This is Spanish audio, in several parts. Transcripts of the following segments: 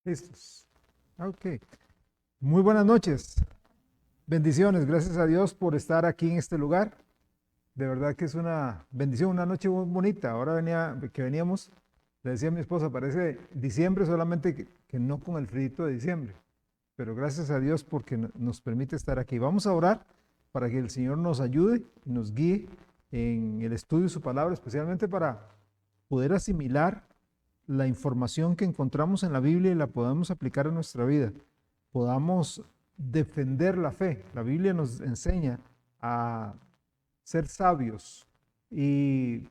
Listos. Ok. Muy buenas noches. Bendiciones. Gracias a Dios por estar aquí en este lugar. De verdad que es una bendición, una noche muy bonita. Ahora que veníamos, le decía a mi esposa, parece diciembre solamente que no con el frío de diciembre. Pero gracias a Dios porque nos permite estar aquí. Vamos a orar para que el Señor nos ayude y nos guíe en el estudio de su palabra, especialmente para poder asimilar la información que encontramos en la Biblia y la podamos aplicar a nuestra vida. Podamos defender la fe. La Biblia nos enseña a ser sabios y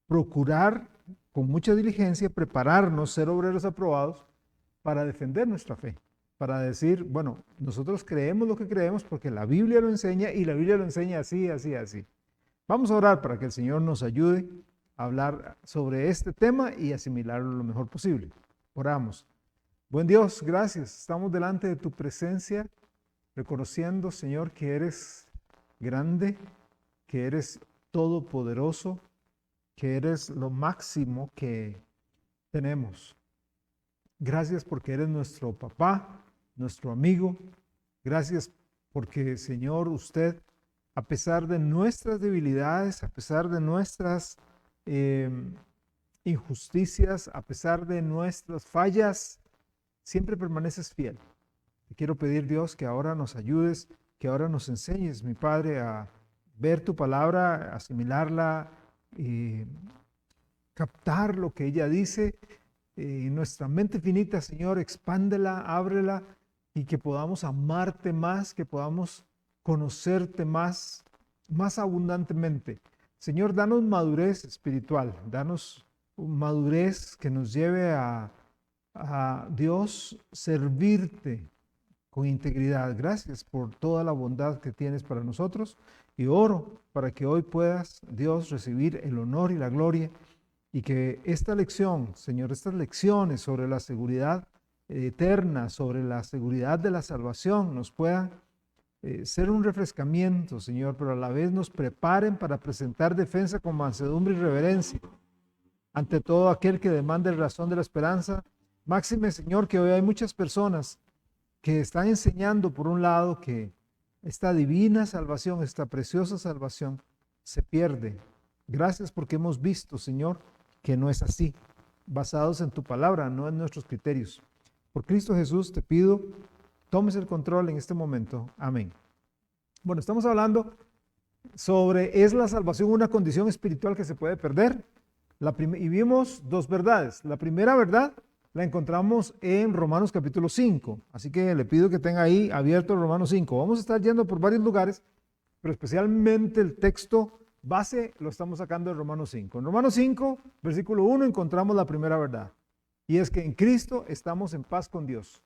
procurar con mucha diligencia prepararnos, ser obreros aprobados para defender nuestra fe, para decir, bueno, nosotros creemos lo que creemos porque la Biblia lo enseña y la Biblia lo enseña así, así, así. Vamos a orar para que el Señor nos ayude a hablar sobre este tema y asimilarlo lo mejor posible. Oramos. Buen Dios, gracias. Estamos delante de tu presencia, reconociendo, Señor, que eres grande, que eres todopoderoso, que eres lo máximo que tenemos. Gracias porque eres nuestro papá, nuestro amigo. Gracias porque, Señor, usted, a pesar de nuestras debilidades, a pesar de nuestras eh, injusticias, a pesar de nuestras fallas, siempre permaneces fiel. Te quiero pedir, Dios, que ahora nos ayudes, que ahora nos enseñes, mi Padre, a ver tu palabra, asimilarla, y captar lo que ella dice. Nuestra mente finita, Señor, expándela, ábrela y que podamos amarte más, que podamos conocerte más, más abundantemente. Señor, danos madurez espiritual, danos madurez que nos lleve a Dios servirte con integridad. Gracias por toda la bondad que tienes para nosotros y oro para que hoy puedas, Dios, recibir el honor y la gloria y que esta lección, Señor, estas lecciones sobre la seguridad eterna, sobre la seguridad de la salvación, nos puedan ser un refrescamiento, Señor, pero a la vez nos preparen para presentar defensa con mansedumbre y reverencia ante todo aquel que demande razón de la esperanza. Máxime, Señor, que hoy hay muchas personas que están enseñando, por un lado, que esta divina salvación, esta preciosa salvación, se pierde. Gracias porque hemos visto, Señor, que no es así, basados en tu palabra, no en nuestros criterios. Por Cristo Jesús te pido, tomes el control en este momento. Amén. Bueno, estamos hablando sobre, ¿es la salvación una condición espiritual que se puede perder? Y vimos dos verdades. La primera verdad la encontramos en Romanos capítulo 5. Así que le pido que tenga ahí abierto Romanos 5. Vamos a estar yendo por varios lugares, pero especialmente el texto base lo estamos sacando de Romanos 5. En Romanos 5, versículo 1, encontramos la primera verdad. Y es que en Cristo estamos en paz con Dios.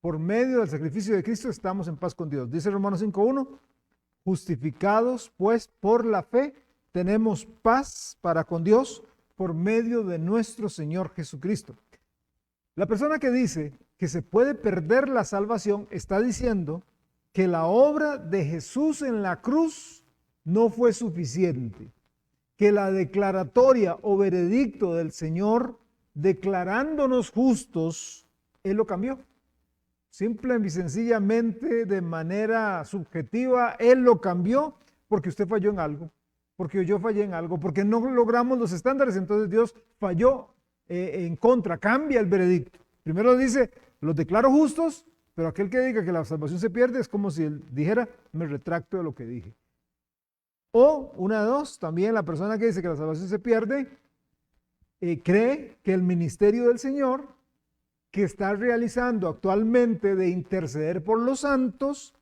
Por medio del sacrificio de Cristo estamos en paz con Dios. Dice Romanos 5:1, justificados pues por la fe, tenemos paz para con Dios por medio de nuestro Señor Jesucristo. La persona que dice que se puede perder la salvación está diciendo que la obra de Jesús en la cruz no fue suficiente, que la declaratoria o veredicto del Señor declarándonos justos, Él lo cambió. Simple y sencillamente, de manera subjetiva, Él lo cambió porque usted falló en algo, porque yo fallé en algo, porque no logramos los estándares, entonces Dios falló en contra, cambia el veredicto. Primero dice, los declaro justos, pero aquel que diga que la salvación se pierde es como si él dijera, me retracto de lo que dije. O una de dos, también la persona que dice que la salvación se pierde, cree que el ministerio del Señor que está realizando actualmente de interceder por los santos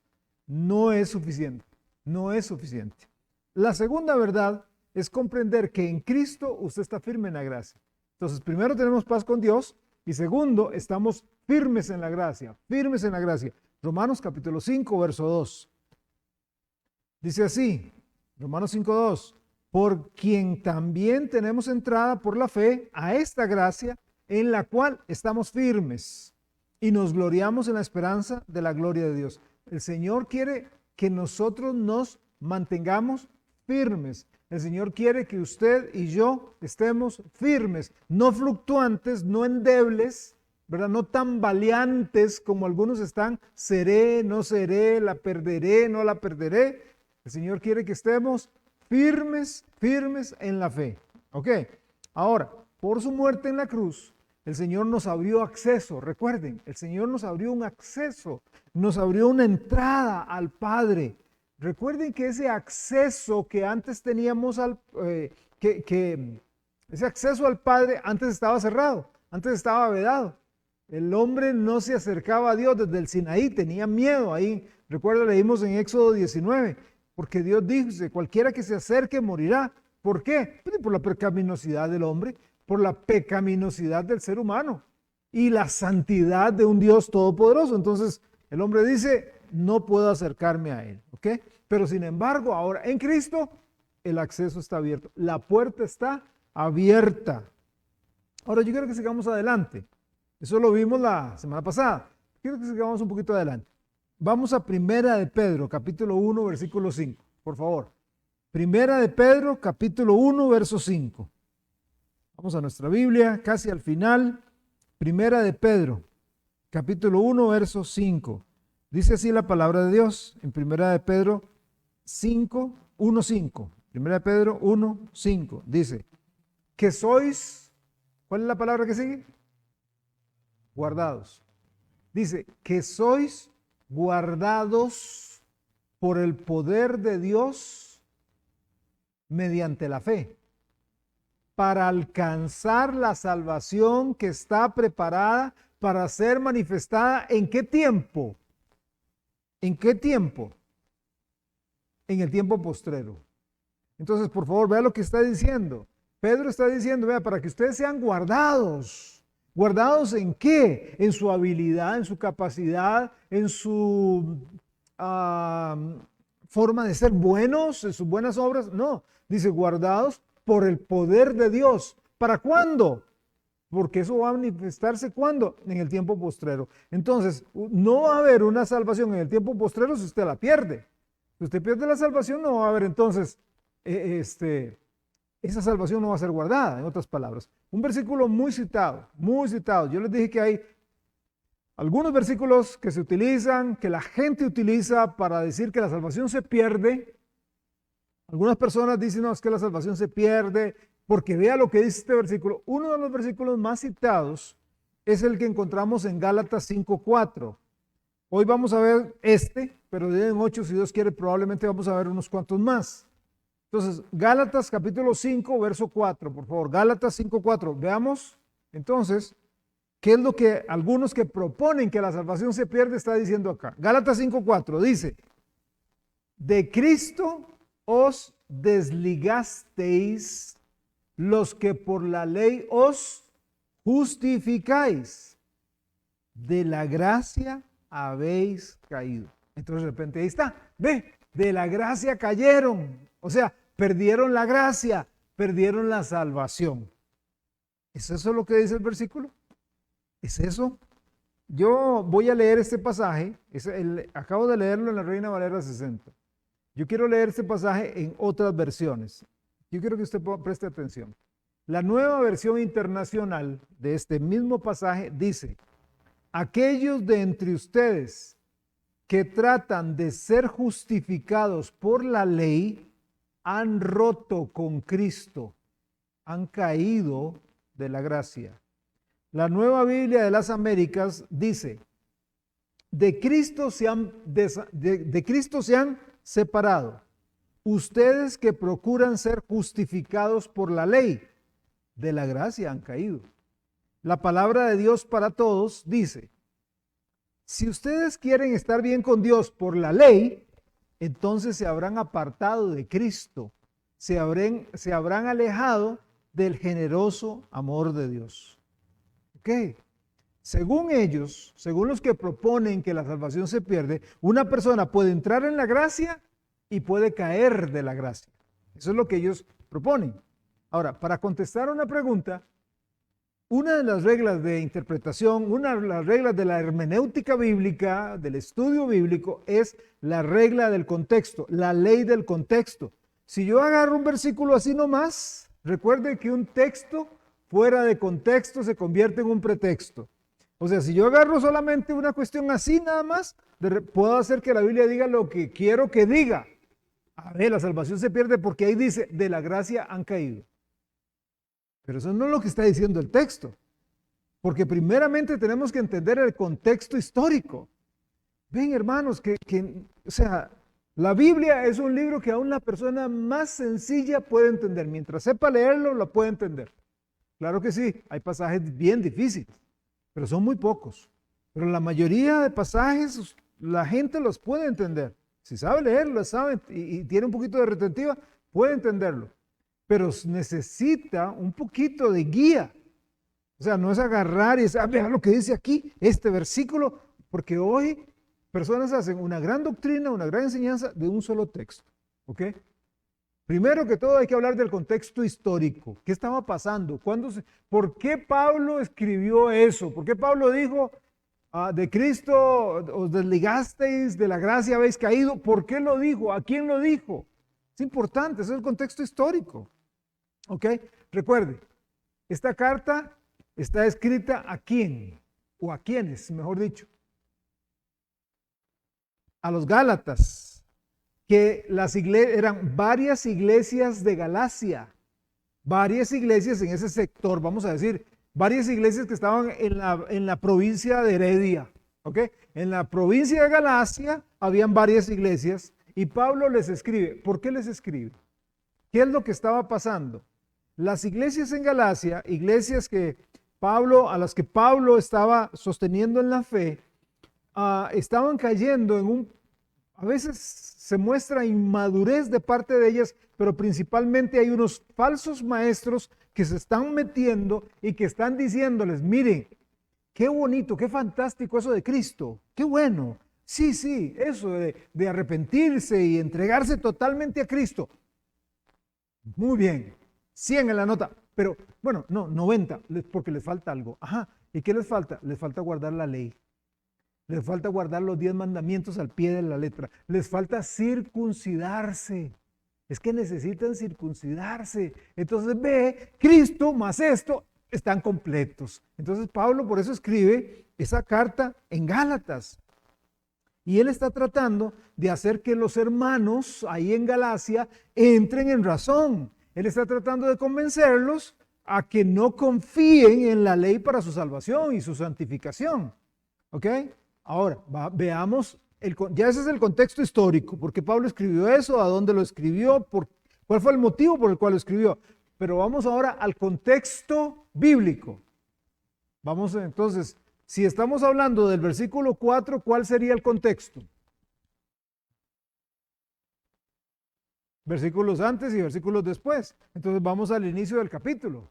no es suficiente, no es suficiente. La segunda verdad es comprender que en Cristo usted está firme en la gracia. Entonces, primero tenemos paz con Dios y segundo, estamos firmes en la gracia, firmes en la gracia. Romanos capítulo 5, verso 2. Dice así, Romanos 5:2, por quien también tenemos entrada por la fe a esta gracia en la cual estamos firmes y nos gloriamos en la esperanza de la gloria de Dios. El Señor quiere que nosotros nos mantengamos firmes. El Señor quiere que usted y yo estemos firmes, no fluctuantes, no endebles, ¿verdad? No tan valiantes como algunos están, seré, no seré, la perderé, no la perderé. El Señor quiere que estemos firmes, firmes en la fe. ¿Ok? Ahora, por su muerte en la cruz, el Señor nos abrió acceso. Recuerden, el Señor nos abrió un acceso, nos abrió una entrada al Padre. Recuerden que ese acceso que antes teníamos ese acceso al Padre antes estaba cerrado, antes estaba vedado. El hombre no se acercaba a Dios desde el Sinaí, tenía miedo ahí. Recuerda, leímos en Éxodo 19, porque Dios dice, cualquiera que se acerque morirá. ¿Por qué? Pues por la pecaminosidad del hombre, por la pecaminosidad del ser humano y la santidad de un Dios todopoderoso. Entonces el hombre dice, no puedo acercarme a Él. ¿Ok? Pero sin embargo, ahora en Cristo el acceso está abierto, la puerta está abierta. Ahora yo quiero que sigamos adelante. Eso lo vimos la semana pasada. Quiero que sigamos un poquito adelante. Vamos a Primera de Pedro, capítulo 1, versículo 5, por favor. Primera de Pedro, capítulo 1, verso 5. Vamos a nuestra Biblia, casi al final. Primera de Pedro, capítulo 1, verso 5. Dice así la palabra de Dios en Primera de Pedro 5, 1, 5. Primera de Pedro 1, 5. Dice, que sois, ¿cuál es la palabra que sigue? Guardados. Dice, que sois guardados por el poder de Dios mediante la fe, para alcanzar la salvación que está preparada para ser manifestada. ¿En qué tiempo? ¿En qué tiempo? En el tiempo postrero. Entonces, por favor, vea lo que está diciendo. Pedro está diciendo, vea, para que ustedes sean guardados. ¿Guardados en qué? En su habilidad, en su capacidad, en su forma de ser buenos, en sus buenas obras. No, dice guardados por el poder de Dios. ¿Para cuándo? Porque eso va a manifestarse ¿cuándo? En el tiempo postrero. Entonces, no va a haber una salvación en el tiempo postrero si usted la pierde. Si usted pierde la salvación, no va a haber entonces, esa salvación no va a ser guardada, en otras palabras. Un versículo muy citado, muy citado. Yo les dije que hay algunos versículos que se utilizan, que la gente utiliza para decir que la salvación se pierde. Algunas personas dicen, no, es que la salvación se pierde, porque vea lo que dice este versículo. Uno de los versículos más citados es el que encontramos en Gálatas 5:4. Hoy vamos a ver pero en 8, si Dios quiere, probablemente vamos a ver unos cuantos más. Entonces, Gálatas capítulo 5, verso 4, por favor. Gálatas 5:4. Veamos, entonces, qué es lo que algunos que proponen que la salvación se pierde está diciendo acá. Gálatas 5:4 dice, de Cristo os desligasteis los que por la ley os justificáis. De la gracia habéis caído. Entonces de repente ahí está, ve, de la gracia cayeron. O sea, perdieron la gracia, perdieron la salvación. ¿Es eso lo que dice el versículo? ¿Es eso? Yo voy a leer este pasaje, acabo de leerlo en la Reina Valera 60. Yo quiero leer este pasaje en otras versiones. Yo quiero que usted preste atención. La nueva versión internacional de este mismo pasaje dice, aquellos de entre ustedes que tratan de ser justificados por la ley, han roto con Cristo, han caído de la gracia. La Nueva Biblia de las Américas dice, de Cristo se han separado. Ustedes que procuran ser justificados por la ley, de la gracia han caído. La palabra de Dios para todos dice, si ustedes quieren estar bien con Dios por la ley, entonces se habrán apartado de Cristo, se habrán alejado del generoso amor de Dios. ¿Ok? Según ellos, según los que proponen que la salvación se pierde, una persona puede entrar en la gracia y puede caer de la gracia. Eso es lo que ellos proponen. Ahora, para contestar una pregunta, una de las reglas de interpretación, una de las reglas de la hermenéutica bíblica, del estudio bíblico, es la regla del contexto, la ley del contexto. Si yo agarro un versículo así nomás, recuerde que un texto fuera de contexto se convierte en un pretexto. O sea, si yo agarro solamente una cuestión así nada más, puedo hacer que la Biblia diga lo que quiero que diga. A ver, la salvación se pierde porque ahí dice, de la gracia han caído. Pero eso no es lo que está diciendo el texto. Porque primeramente tenemos que entender el contexto histórico. Ven, hermanos, o sea, la Biblia es un libro que aún la persona más sencilla puede entender. Mientras sepa leerlo, lo puede entender. Claro que sí, hay pasajes bien difíciles, pero son muy pocos. Pero la mayoría de pasajes la gente los puede entender. Si sabe leerlo, sabe y tiene un poquito de retentiva, puede entenderlo. Pero necesita un poquito de guía. O sea, no es agarrar y decir, vea lo que dice aquí, este versículo, porque hoy personas hacen una gran doctrina, una gran enseñanza de un solo texto. ¿Ok? Primero que todo hay que hablar del contexto histórico. ¿Qué estaba pasando? ¿Por qué Pablo escribió eso? ¿Por qué Pablo dijo, de Cristo os desligasteis, de la gracia habéis caído? ¿Por qué lo dijo? ¿A quién lo dijo? Es importante, ese es el contexto histórico. ¿Ok? Recuerde, esta carta está escrita ¿a quién? O a quiénes, mejor dicho. A los Gálatas, que eran varias iglesias de Galacia, varias iglesias en ese sector, vamos a decir, varias iglesias que estaban en la provincia de Heredia, ¿ok? En la provincia de Galacia habían varias iglesias y Pablo les escribe. ¿Por qué les escribe? ¿Qué es lo que estaba pasando? Las iglesias en Galacia, iglesias a las que Pablo estaba sosteniendo en la fe, estaban cayendo a veces se muestra inmadurez de parte de ellas, pero principalmente hay unos falsos maestros que se están metiendo y que están diciéndoles, miren, qué bonito, qué fantástico eso de Cristo, qué bueno. Sí, eso de arrepentirse y entregarse totalmente a Cristo. Muy bien, 100 en la nota, pero bueno, no, 90, porque les falta algo. Ajá, ¿y qué les falta? Les falta guardar la ley. Les falta guardar los 10 mandamientos al pie de la letra. Les falta circuncidarse. Es que necesitan circuncidarse. Entonces ve, Cristo más esto están completos. Entonces Pablo por eso escribe esa carta en Gálatas. Y él está tratando de hacer que los hermanos ahí en Galacia entren en razón. Él está tratando de convencerlos a que no confíen en la ley para su salvación y su santificación. ¿Ok? Ahora, veamos, ya ese es el contexto histórico, ¿por qué Pablo escribió eso? ¿A dónde lo escribió? ¿Cuál fue el motivo por el cual lo escribió? Pero vamos ahora al contexto bíblico. Vamos entonces, si estamos hablando del versículo 4, ¿cuál sería el contexto? Versículos antes y versículos después. Entonces vamos al inicio del capítulo.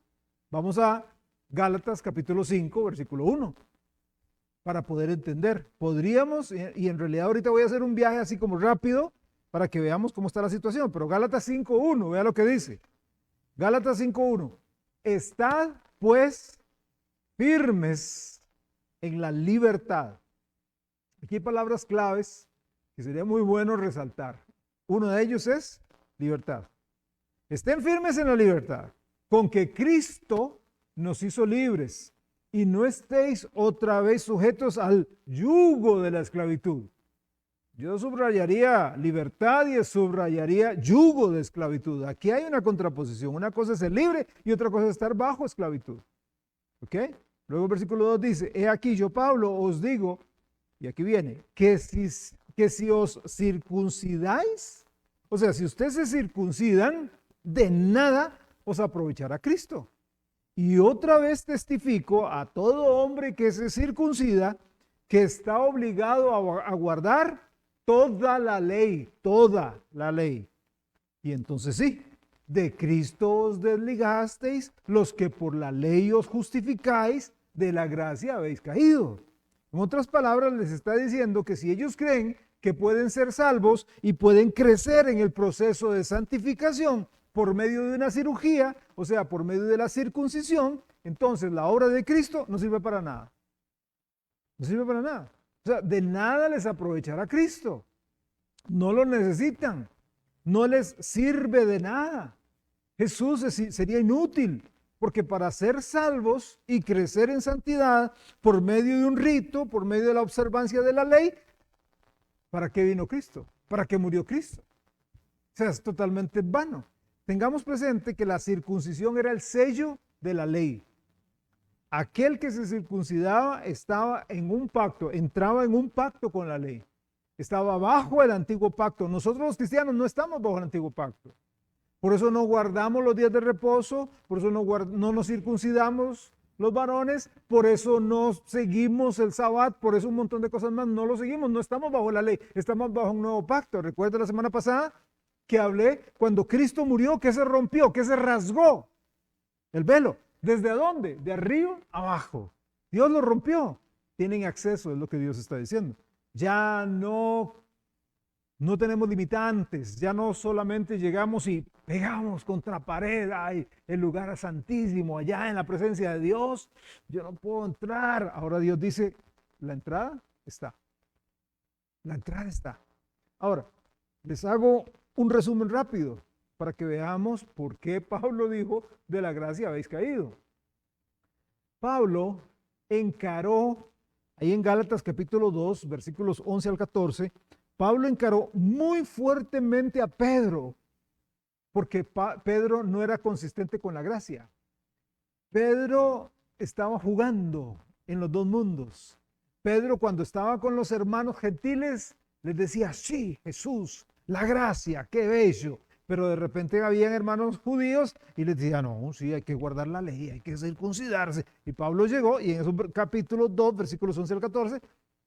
Vamos a Gálatas capítulo 5, versículo 1. Para poder entender. Podríamos, y en realidad ahorita voy a hacer un viaje así como rápido para que veamos cómo está la situación, pero Gálatas 5.1, vea lo que dice. Gálatas 5.1. Estad pues firmes en la libertad. Aquí hay palabras claves que sería muy bueno resaltar. Uno de ellos es libertad. Estén firmes en la libertad, con que Cristo nos hizo libres. Y no estéis otra vez sujetos al yugo de la esclavitud. Yo subrayaría libertad y subrayaría yugo de esclavitud. Aquí hay una contraposición. Una cosa es ser libre y otra cosa es estar bajo esclavitud. ¿Ok? Luego el versículo 2 dice, he aquí yo Pablo os digo, y aquí viene, que si os circuncidáis, o sea, si ustedes se circuncidan, de nada os aprovechará Cristo. Y otra vez testifico a todo hombre que se circuncida que está obligado a guardar toda la ley, toda la ley. Y entonces sí, de Cristo os desligasteis, los que por la ley os justificáis, de la gracia habéis caído. En otras palabras, les está diciendo que si ellos creen que pueden ser salvos y pueden crecer en el proceso de santificación, por medio de una cirugía, o sea, por medio de la circuncisión, entonces la obra de Cristo no sirve para nada. No sirve para nada. O sea, de nada les aprovechará Cristo. No lo necesitan. No les sirve de nada. Jesús sería inútil. Porque para ser salvos y crecer en santidad por medio de un rito, por medio de la observancia de la ley, ¿para qué vino Cristo? ¿Para qué murió Cristo? O sea, es totalmente vano. Tengamos presente que la circuncisión era el sello de la ley. Aquel que se circuncidaba estaba en un pacto, entraba en un pacto con la ley. Estaba bajo el antiguo pacto. Nosotros los cristianos no estamos bajo el antiguo pacto. Por eso no guardamos los días de reposo, por eso no nos circuncidamos los varones, por eso no seguimos el Sabbat, por eso un montón de cosas más no lo seguimos, no estamos bajo la ley, estamos bajo un nuevo pacto. Recuerda la semana pasada que hablé cuando Cristo murió, que se rompió, que se rasgó el velo. ¿Desde dónde? De arriba abajo. Dios lo rompió. Tienen acceso, es lo que Dios está diciendo. Ya no tenemos limitantes, ya no solamente llegamos y pegamos contra pared, ay, el lugar santísimo, allá en la presencia de Dios, yo no puedo entrar. Ahora Dios dice, la entrada está. La entrada está. Ahora, les hago un resumen rápido para que veamos por qué Pablo dijo, de la gracia habéis caído. Pablo encaró, ahí en Gálatas capítulo 2, versículos 11 al 14, Pablo encaró muy fuertemente a Pedro, porque Pedro no era consistente con la gracia. Pedro estaba jugando en los dos mundos. Pedro, cuando estaba con los hermanos gentiles, les decía, sí, Jesús, la gracia, qué bello. Pero de repente habían hermanos judíos y les decía, no, sí, hay que guardar la ley, hay que circuncidarse. Y Pablo llegó y en esos capítulos 2, versículos 11 al 14,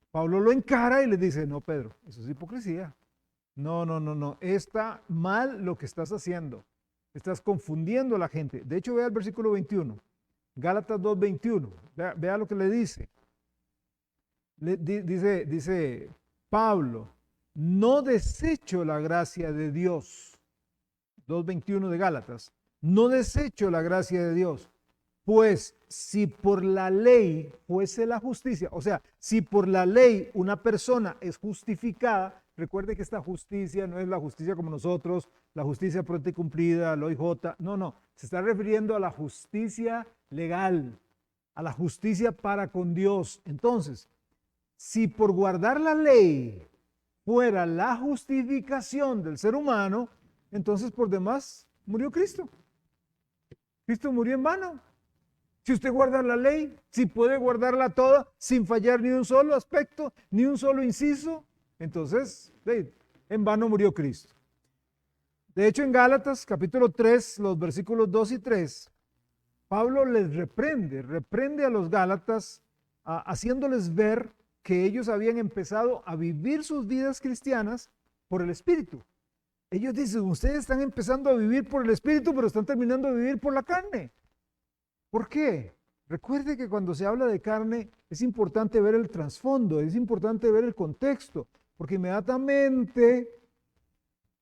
Pablo lo encara y le dice, no, Pedro, eso es hipocresía. No, está mal lo que estás haciendo. Estás confundiendo a la gente. De hecho, vea el versículo 21, Gálatas 2, 21. Vea lo que le dice. Dice Pablo, no desecho la gracia de Dios. 2:21 de Gálatas. No desecho la gracia de Dios. Pues si por la ley fuese la justicia, o sea, si por la ley una persona es justificada, recuerde que esta justicia no es la justicia como nosotros, la justicia pronta y cumplida, el OIJ, no, se está refiriendo a la justicia legal, a la justicia para con Dios. Entonces, si por guardar la ley fuera la justificación del ser humano, entonces por demás murió Cristo. Cristo murió en vano. Si usted guarda la ley, si puede guardarla toda sin fallar ni un solo aspecto, ni un solo inciso, entonces en vano murió Cristo. De hecho, en Gálatas capítulo 3, los versículos 2 y 3, Pablo les reprende a los Gálatas, haciéndoles ver que ellos habían empezado a vivir sus vidas cristianas por el Espíritu. Ellos dicen, ustedes están empezando a vivir por el Espíritu, pero están terminando de vivir por la carne. ¿Por qué? Recuerde que cuando se habla de carne es importante ver el trasfondo, es importante ver el contexto, porque inmediatamente,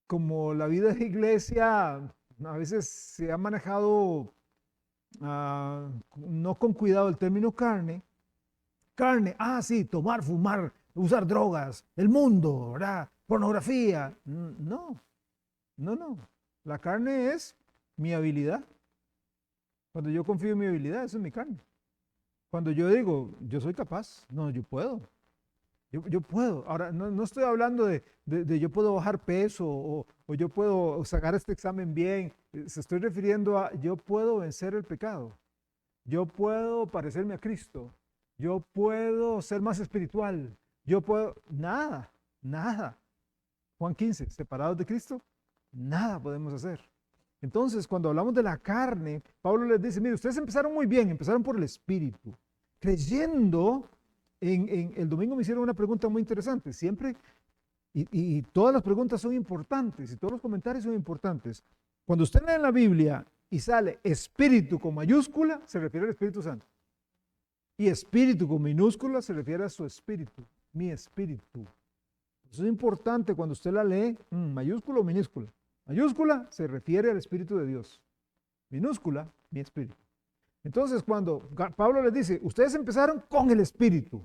como la vida de iglesia a veces se ha manejado no con cuidado el término carne, sí, tomar, fumar, usar drogas, el mundo, ¿verdad? Pornografía. No. La carne es mi habilidad. Cuando yo confío en mi habilidad, eso es mi carne. Cuando yo digo, yo soy capaz, no, yo puedo. Yo puedo. Ahora, no estoy hablando de yo puedo bajar peso o yo puedo sacar este examen bien. Se estoy refiriendo a yo puedo vencer el pecado. Yo puedo parecerme a Cristo. Yo puedo ser más espiritual. Yo puedo, nada. Juan 15, separados de Cristo, nada podemos hacer. Entonces, cuando hablamos de la carne, Pablo les dice, mire, ustedes empezaron muy bien, empezaron por el Espíritu, creyendo en el domingo me hicieron una pregunta muy interesante, siempre, y todas las preguntas son importantes, y todos los comentarios son importantes. Cuando usted lee en la Biblia y sale Espíritu con mayúscula, se refiere al Espíritu Santo. Y Espíritu con minúscula se refiere a su Espíritu, mi Espíritu. Eso es importante cuando usted la lee, mayúscula o minúscula. Mayúscula se refiere al Espíritu de Dios. Minúscula, mi Espíritu. Entonces, cuando Pablo les dice, ustedes empezaron con el Espíritu,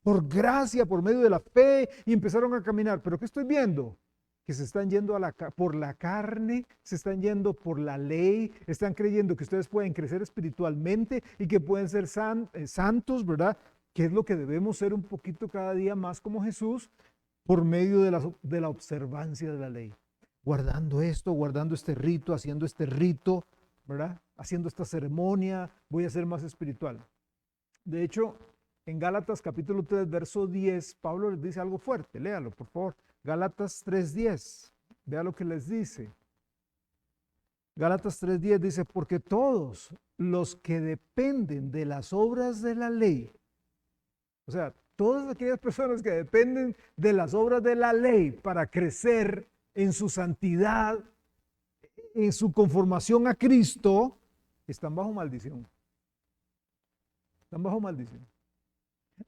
por gracia, por medio de la fe, y empezaron a caminar. ¿Pero qué estoy viendo? que se están yendo por la carne, se están yendo por la ley, están creyendo que ustedes pueden crecer espiritualmente y que pueden ser santos, ¿verdad? Que es lo que debemos ser un poquito cada día más como Jesús por medio de la observancia de la ley. Guardando esto, guardando este rito, haciendo este rito, ¿verdad? Haciendo esta ceremonia, voy a ser más espiritual. De hecho, en Gálatas capítulo 3, verso 10, Pablo les dice algo fuerte. Léalo, por favor. Gálatas 3:10. Vea lo que les dice. Gálatas 3:10 dice, porque todos los que dependen de las obras de la ley, o sea, todas aquellas personas que dependen de las obras de la ley para crecer en su santidad, en su conformación a Cristo, están bajo maldición. Están bajo maldición.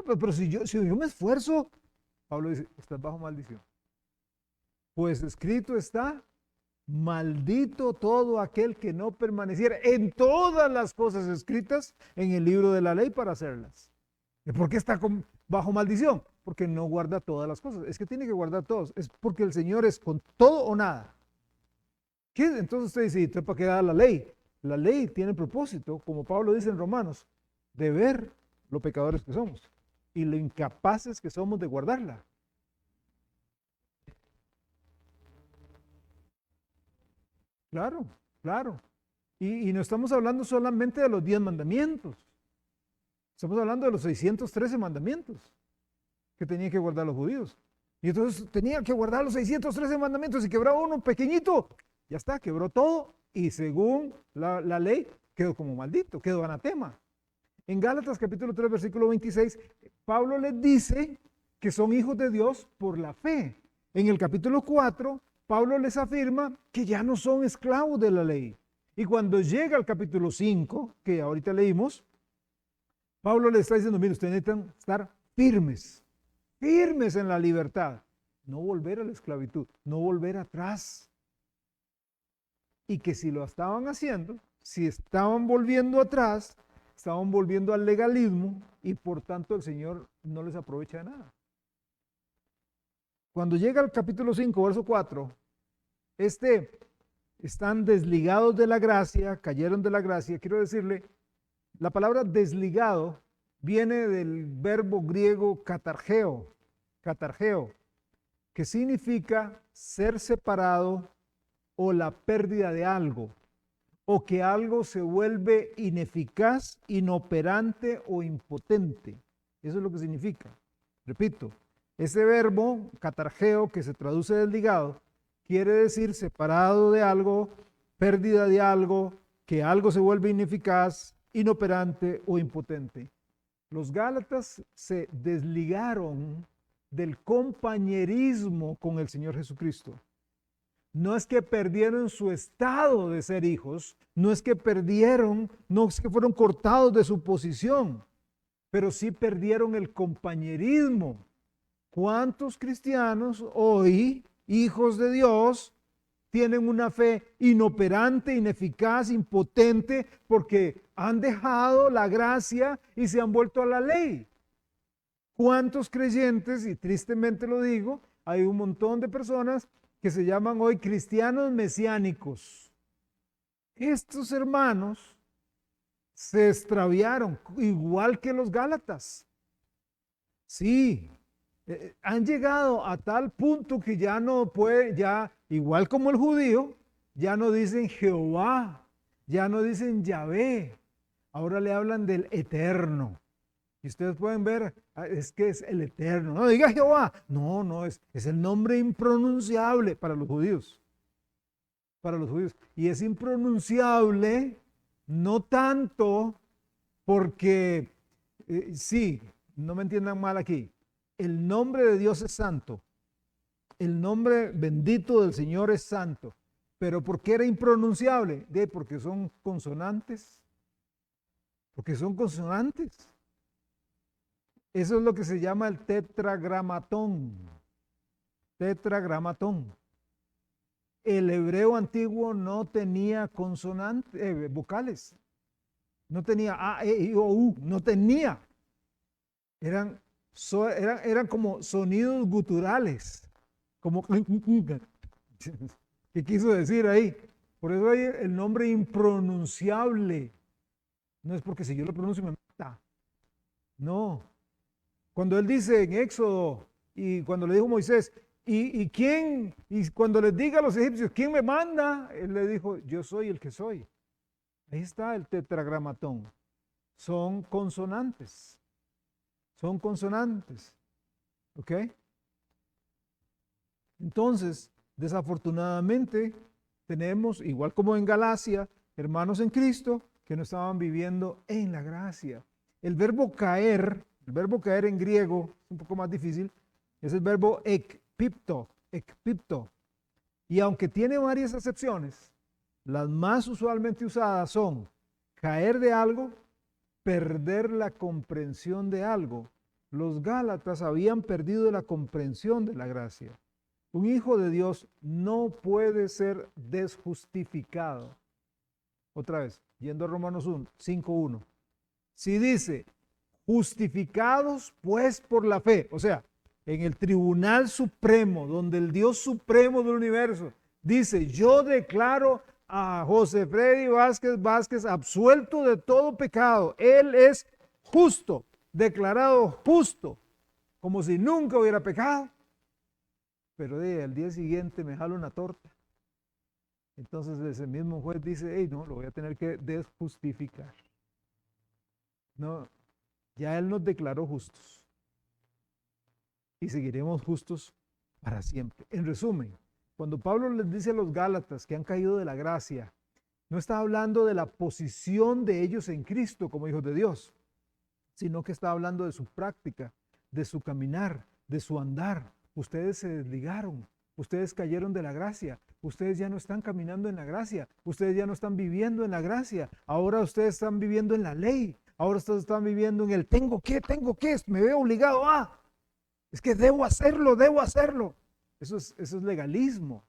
Pero si yo me esfuerzo, Pablo dice, estás bajo maldición. Pues escrito está, maldito todo aquel que no permaneciera en todas las cosas escritas en el libro de la ley para hacerlas. ¿Por qué está bajo maldición? Porque no guarda todas las cosas. Es que tiene que guardar todos. Es porque el Señor es con todo o nada. ¿Qué? Entonces usted dice, ¿y para qué da la ley? La ley tiene propósito, como Pablo dice en Romanos, de ver lo pecadores que somos y lo incapaces que somos de guardarla. Claro, claro. Y no estamos hablando solamente de los 10 mandamientos. Estamos hablando de los 613 mandamientos que tenían que guardar los judíos. Y entonces tenían que guardar los 613 mandamientos y quebraba uno pequeñito. Ya está, quebró todo y según la ley quedó como maldito, quedó anatema. En Gálatas capítulo 3, versículo 26, Pablo les dice que son hijos de Dios por la fe. En el capítulo 4, Pablo les afirma que ya no son esclavos de la ley. Y cuando llega al capítulo 5, que ahorita leímos, Pablo les está diciendo, mire, ustedes necesitan estar firmes, firmes en la libertad. No volver a la esclavitud, no volver atrás. Y que si lo estaban haciendo, si estaban volviendo atrás, estaban volviendo al legalismo y por tanto el Señor no les aprovecha de nada. Cuando llega al capítulo 5, verso 4, están desligados de la gracia, cayeron de la gracia. Quiero decirle, la palabra desligado viene del verbo griego katargeo, que significa ser separado o la pérdida de algo, o que algo se vuelve ineficaz, inoperante o impotente. Eso es lo que significa. Repito, ese verbo katargeo, que se traduce desligado, quiere decir separado de algo, pérdida de algo, que algo se vuelve ineficaz, inoperante o impotente. Los Gálatas se desligaron del compañerismo con el Señor Jesucristo. No es que perdieron su estado de ser hijos, no es que perdieron, no es que fueron cortados de su posición, pero sí perdieron el compañerismo. ¿Cuántos cristianos hoy, hijos de Dios, tienen una fe inoperante, ineficaz, impotente, porque han dejado la gracia y se han vuelto a la ley? ¿Cuántos creyentes, y tristemente lo digo, hay un montón de personas que se llaman hoy cristianos mesiánicos? Estos hermanos se extraviaron, igual que los Gálatas. Sí, han llegado a tal punto que ya no puede, ya igual como el judío, ya no dicen Jehová, ya no dicen Yahvé, ahora le hablan del Eterno. Y ustedes pueden ver, es que es el Eterno. No diga Jehová, no, es el nombre impronunciable para los judíos. Para los judíos. Y es impronunciable no tanto porque, sí, no me entiendan mal aquí, el nombre de Dios es santo. El nombre bendito del Señor es santo. Pero ¿por qué era impronunciable? Porque son consonantes. Porque son consonantes. Eso es lo que se llama el tetragramatón. Tetragramatón. El hebreo antiguo no tenía consonantes, vocales. No tenía A, E, I, O, U. No tenía. Eran como sonidos guturales. Como ¿Qué quiso decir ahí? Por eso hay el nombre impronunciable. No es porque si yo lo pronuncio me mata. No. Cuando él dice en Éxodo, y cuando le dijo Moisés, ¿y quién? Y cuando les diga a los egipcios, ¿quién me manda? Él le dijo, yo soy el que soy. Ahí está el tetragramatón. Son consonantes. Son consonantes. ¿Ok? Entonces, desafortunadamente, tenemos, igual como en Galacia, hermanos en Cristo que no estaban viviendo en la gracia. El verbo caer en griego, es un poco más difícil, es el verbo ekpipto. Y aunque tiene varias acepciones, las más usualmente usadas son caer de algo, perder la comprensión de algo. Los Gálatas habían perdido la comprensión de la gracia. Un hijo de Dios no puede ser desjustificado. Otra vez, yendo a Romanos 5:1. Si dice, justificados pues por la fe, o sea, en el tribunal supremo, donde el Dios supremo del universo dice, yo declaro a José Freddy Vázquez absuelto de todo pecado. Él es justo, declarado justo, como si nunca hubiera pecado. Pero al día siguiente me jalo una torta. Entonces ese mismo juez dice, hey, no, lo voy a tener que desjustificar. No, ya él nos declaró justos. Y seguiremos justos para siempre. En resumen, cuando Pablo les dice a los Gálatas que han caído de la gracia, no está hablando de la posición de ellos en Cristo como hijos de Dios, sino que está hablando de su práctica, de su caminar, de su andar. Ustedes se desligaron, ustedes cayeron de la gracia, ustedes ya no están caminando en la gracia, ustedes ya no están viviendo en la gracia, ahora ustedes están viviendo en la ley, ahora ustedes están viviendo en el tengo que, me veo obligado a, es que debo hacerlo. Eso es legalismo.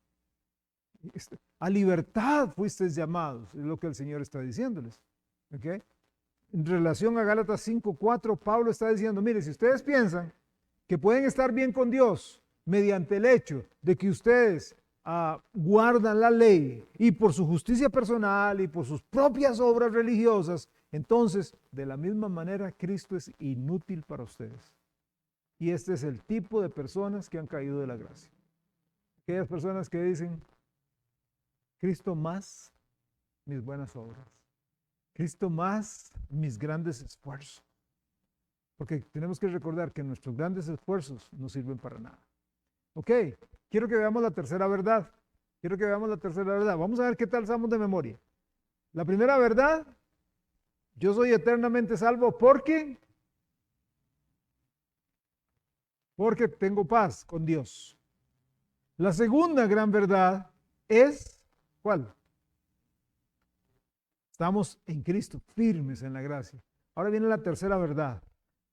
A libertad fuisteis llamados, es lo que el Señor está diciéndoles. ¿Okay? En relación a Gálatas 5:4, Pablo está diciendo, mire, si ustedes piensan que pueden estar bien con Dios mediante el hecho de que ustedes guardan la ley y por su justicia personal y por sus propias obras religiosas, entonces de la misma manera Cristo es inútil para ustedes. Y este es el tipo de personas que han caído de la gracia. Aquellas personas que dicen, Cristo más mis buenas obras, Cristo más mis grandes esfuerzos. Porque tenemos que recordar que nuestros grandes esfuerzos no sirven para nada. Ok, quiero que veamos la tercera verdad. Vamos a ver qué tal estamos de memoria. La primera verdad, yo soy eternamente salvo porque tengo paz con Dios. La segunda gran verdad es, ¿cuál? Estamos en Cristo, firmes en la gracia. Ahora viene la tercera verdad.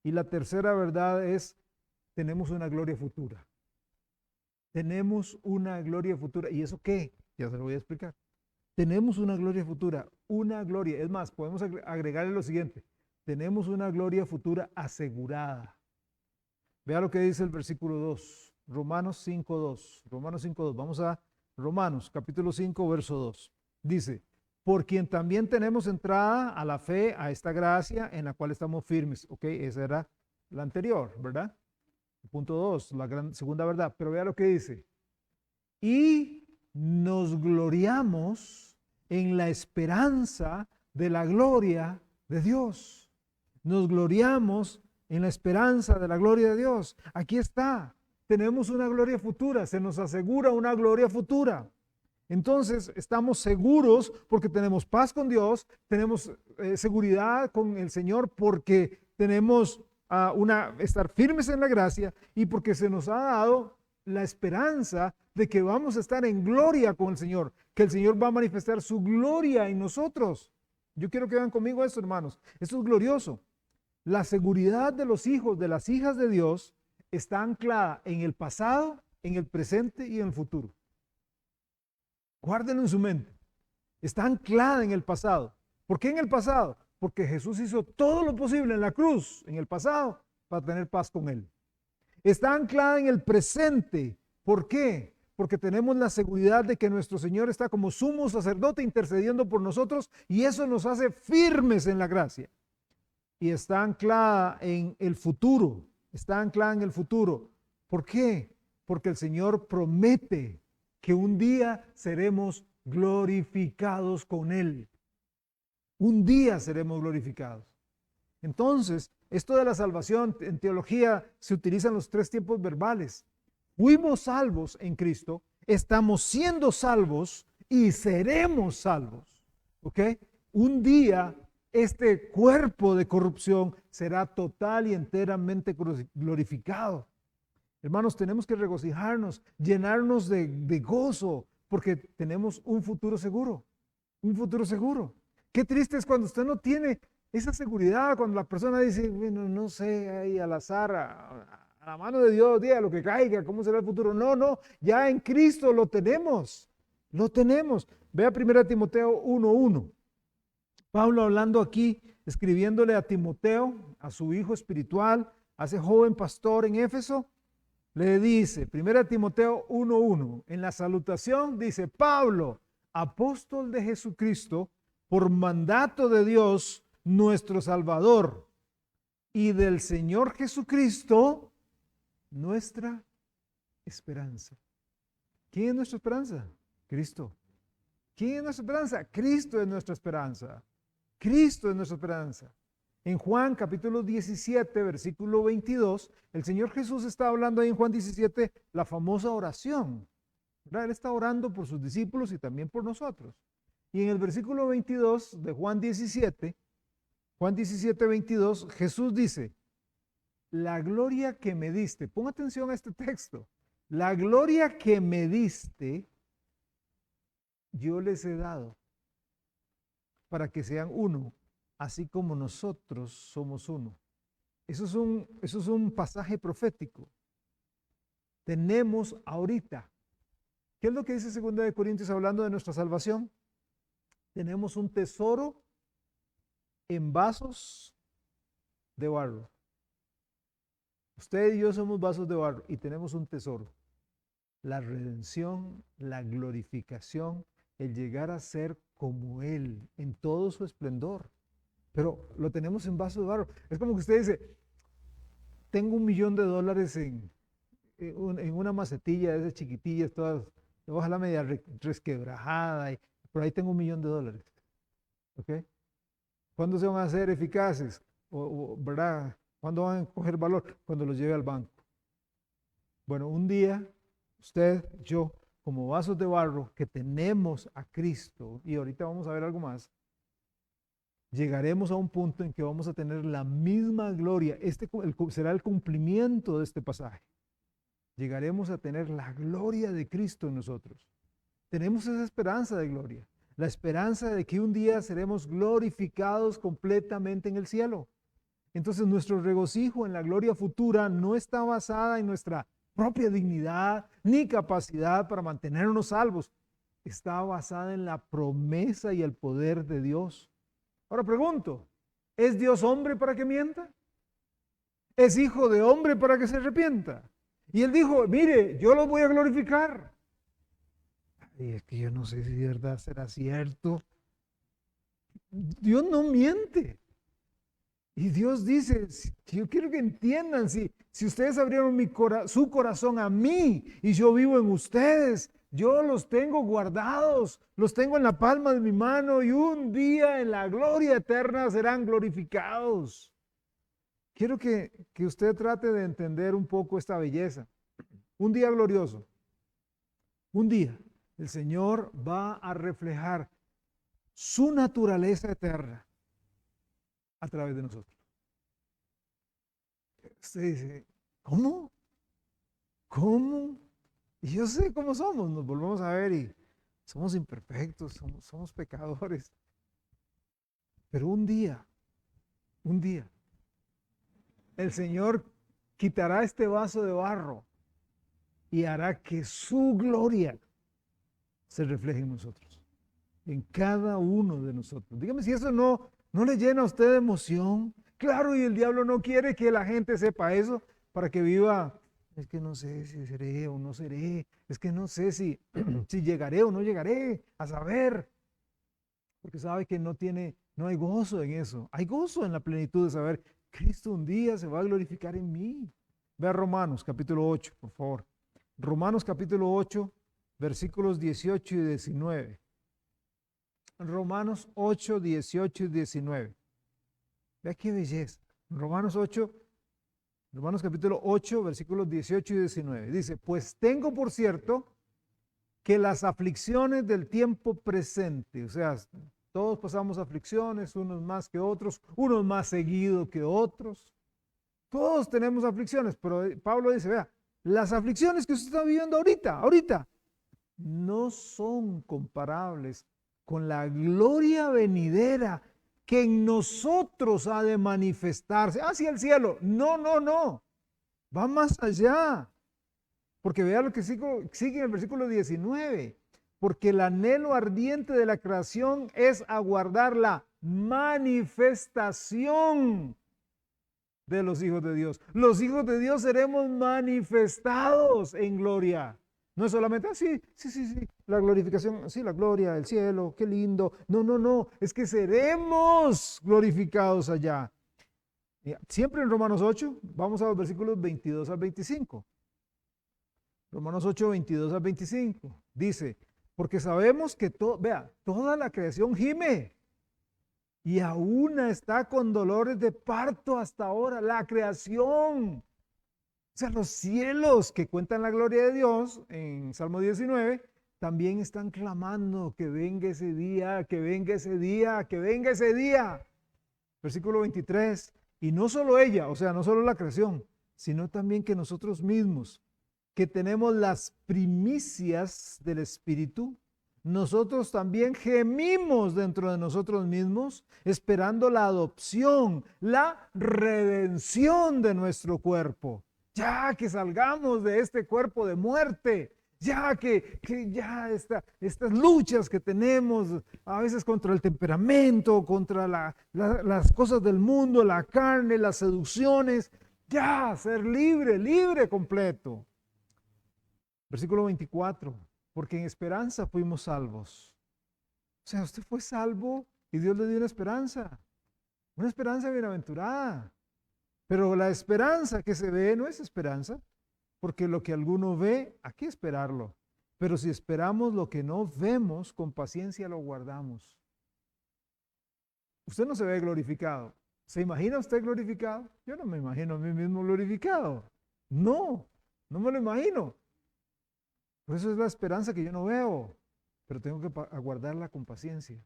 Y la tercera verdad es, tenemos una gloria futura. Tenemos una gloria futura. ¿Y eso qué? Ya se lo voy a explicar. Tenemos una gloria futura, una gloria. Es más, podemos agregarle lo siguiente. Tenemos una gloria futura asegurada. Vea lo que dice el versículo 2, Romanos 5:2. Vamos a Romanos capítulo 5, verso 2. Dice, por quien también tenemos entrada a la fe, a esta gracia en la cual estamos firmes. Ok, esa era la anterior, ¿verdad? Punto 2, la segunda verdad. Pero vea lo que dice. Y nos gloriamos en la esperanza de la gloria de Dios. Nos gloriamos en la esperanza de la gloria de Dios. Aquí está. Tenemos una gloria futura. Se nos asegura una gloria futura. Entonces estamos seguros porque tenemos paz con Dios, tenemos seguridad con el Señor porque tenemos estar firmes en la gracia y porque se nos ha dado la esperanza de que vamos a estar en gloria con el Señor, que el Señor va a manifestar su gloria en nosotros. Yo quiero que vean conmigo esto, hermanos. Esto es glorioso. La seguridad de los hijos, de las hijas de Dios, está anclada en el pasado, en el presente y en el futuro. Guárdenlo en su mente. Está anclada en el pasado. ¿Por qué en el pasado? Porque Jesús hizo todo lo posible en la cruz, en el pasado, para tener paz con Él. Está anclada en el presente. ¿Por qué? porque tenemos la seguridad de que nuestro Señor está como sumo sacerdote intercediendo por nosotros y eso nos hace firmes en la gracia. Y está anclada en el futuro, está anclada en el futuro. ¿Por qué? Porque el Señor promete que un día seremos glorificados con Él. Un día seremos glorificados. Entonces, esto de la salvación, en teología se utilizan los 3 tiempos verbales. Fuimos salvos en Cristo, estamos siendo salvos y seremos salvos. ¿Ok? Un día este cuerpo de corrupción será total y enteramente glorificado. Hermanos, tenemos que regocijarnos, llenarnos de gozo, porque tenemos un futuro seguro. Un futuro seguro. Qué triste es cuando usted no tiene esa seguridad, cuando la persona dice, bueno, no sé, ahí al azar, a la mano de Dios, diga lo que caiga, ¿cómo será el futuro? No, no, ya en Cristo lo tenemos. Lo tenemos. Vea 1 Timoteo 1:1. Pablo hablando aquí, escribiéndole a Timoteo, a su hijo espiritual, a ese joven pastor en Éfeso, le dice, 1 Timoteo 1:1, en la salutación dice, Pablo, apóstol de Jesucristo, por mandato de Dios, nuestro Salvador, y del Señor Jesucristo, nuestra esperanza. ¿Quién es nuestra esperanza? Cristo. ¿Quién es nuestra esperanza? Cristo es nuestra esperanza. Cristo es nuestra esperanza. En Juan capítulo 17, versículo 22, el Señor Jesús está hablando ahí en Juan 17, la famosa oración, ¿verdad? Él está orando por sus discípulos y también por nosotros. Y en el versículo 22 de Juan 17, 22, Jesús dice, la gloria que me diste, ponga atención a este texto, la gloria que me diste, yo les he dado para que sean uno, así como nosotros somos uno. Eso es un pasaje profético. Tenemos ahorita. ¿Qué es lo que dice 2 Corintios hablando de nuestra salvación? Tenemos un tesoro en vasos de barro. Usted y yo somos vasos de barro y tenemos un tesoro. La redención, la glorificación, el llegar a ser como Él en todo su esplendor. Pero lo tenemos en vasos de barro. Es como que usted dice, tengo $1,000,000 en una macetilla de esas chiquitillas, todas, ojalá media resquebrajada, y por ahí tengo $1,000,000. ¿Ok? ¿Cuándo se van a hacer eficaces? ¿Verdad? ¿Cuándo van a coger valor? Cuando los lleve al banco. Bueno, un día, usted, yo, como vasos de barro que tenemos a Cristo, y ahorita vamos a ver algo más, llegaremos a un punto en que vamos a tener la misma gloria. Será el cumplimiento de este pasaje. Llegaremos a tener la gloria de Cristo en nosotros. Tenemos esa esperanza de gloria. La esperanza de que un día seremos glorificados completamente en el cielo. Entonces nuestro regocijo en la gloria futura no está basada en nuestra propia dignidad ni capacidad para mantenernos salvos. Está basada en la promesa y el poder de Dios. Ahora pregunto, ¿es Dios hombre para que mienta? ¿Es hijo de hombre para que se arrepienta? Y él dijo, mire, yo los voy a glorificar. Y es que yo no sé si de verdad será cierto. Dios no miente. Y Dios dice, yo quiero que entiendan, si ustedes abrieron su corazón a mí y yo vivo en ustedes, yo los tengo guardados, los tengo en la palma de mi mano y un día en la gloria eterna serán glorificados. Quiero que usted trate de entender un poco esta belleza. Un día glorioso. Un día el Señor va a reflejar su naturaleza eterna a través de nosotros. Usted dice, ¿cómo? ¿Cómo? Y yo sé cómo somos, nos volvemos a ver y somos imperfectos, somos pecadores. Pero un día, el Señor quitará este vaso de barro y hará que su gloria se refleje en nosotros, en cada uno de nosotros. Dígame si eso no le llena a usted de emoción. Claro, y el diablo no quiere que la gente sepa eso para que viva es que no sé si seré o no seré, es que no sé si, si llegaré o no llegaré a saber, porque sabe que no hay gozo en eso, hay gozo en la plenitud de saber, Cristo un día se va a glorificar en mí. Ve a Romanos capítulo 8, por favor. Romanos capítulo 8, versículos 18 y 19. Romanos 8, 18 y 19. Vea qué belleza. Romanos 8, Romanos capítulo 8, versículos 18 y 19. Dice, pues tengo por cierto que las aflicciones del tiempo presente, o sea, todos pasamos aflicciones, unos más que otros, unos más seguido que otros. Todos tenemos aflicciones, pero Pablo dice, vea, las aflicciones que usted está viviendo ahorita, no son comparables con la gloria venidera que en nosotros ha de manifestarse hacia el cielo. No, no, no. Va más allá. Porque vea lo que sigue en el versículo 19. Porque el anhelo ardiente de la creación es aguardar la manifestación de los hijos de Dios. Los hijos de Dios seremos manifestados en gloria. No es solamente, sí, la glorificación, sí, la gloria, el cielo, qué lindo. No, no, no, es que seremos glorificados allá. Siempre en Romanos 8, vamos a los versículos 22 al 25. Romanos 8, 22 al 25. Dice, porque sabemos que toda la creación gime y aún está con dolores de parto hasta ahora, la creación. O sea, los cielos que cuentan la gloria de Dios en Salmo 19 también están clamando que venga ese día, que venga ese día, que venga ese día. Versículo 23. Y no solo ella, o sea, no solo la creación, sino también que nosotros mismos, que tenemos las primicias del Espíritu, nosotros también gemimos dentro de nosotros mismos, esperando la adopción, la redención de nuestro cuerpo. Ya que salgamos de este cuerpo de muerte, ya que ya estas luchas que tenemos a veces contra el temperamento, contra las cosas del mundo, la carne, las seducciones, ya ser libre, libre completo. Versículo 24, porque en esperanza fuimos salvos. O sea, usted fue salvo y Dios le dio una esperanza bienaventurada. Pero la esperanza que se ve no es esperanza, porque lo que alguno ve, hay que esperarlo. Pero si esperamos lo que no vemos, con paciencia lo guardamos. Usted no se ve glorificado. ¿Se imagina usted glorificado? Yo no me imagino a mí mismo glorificado. No, no me lo imagino. Por eso es la esperanza que yo no veo, pero tengo que aguardarla con paciencia.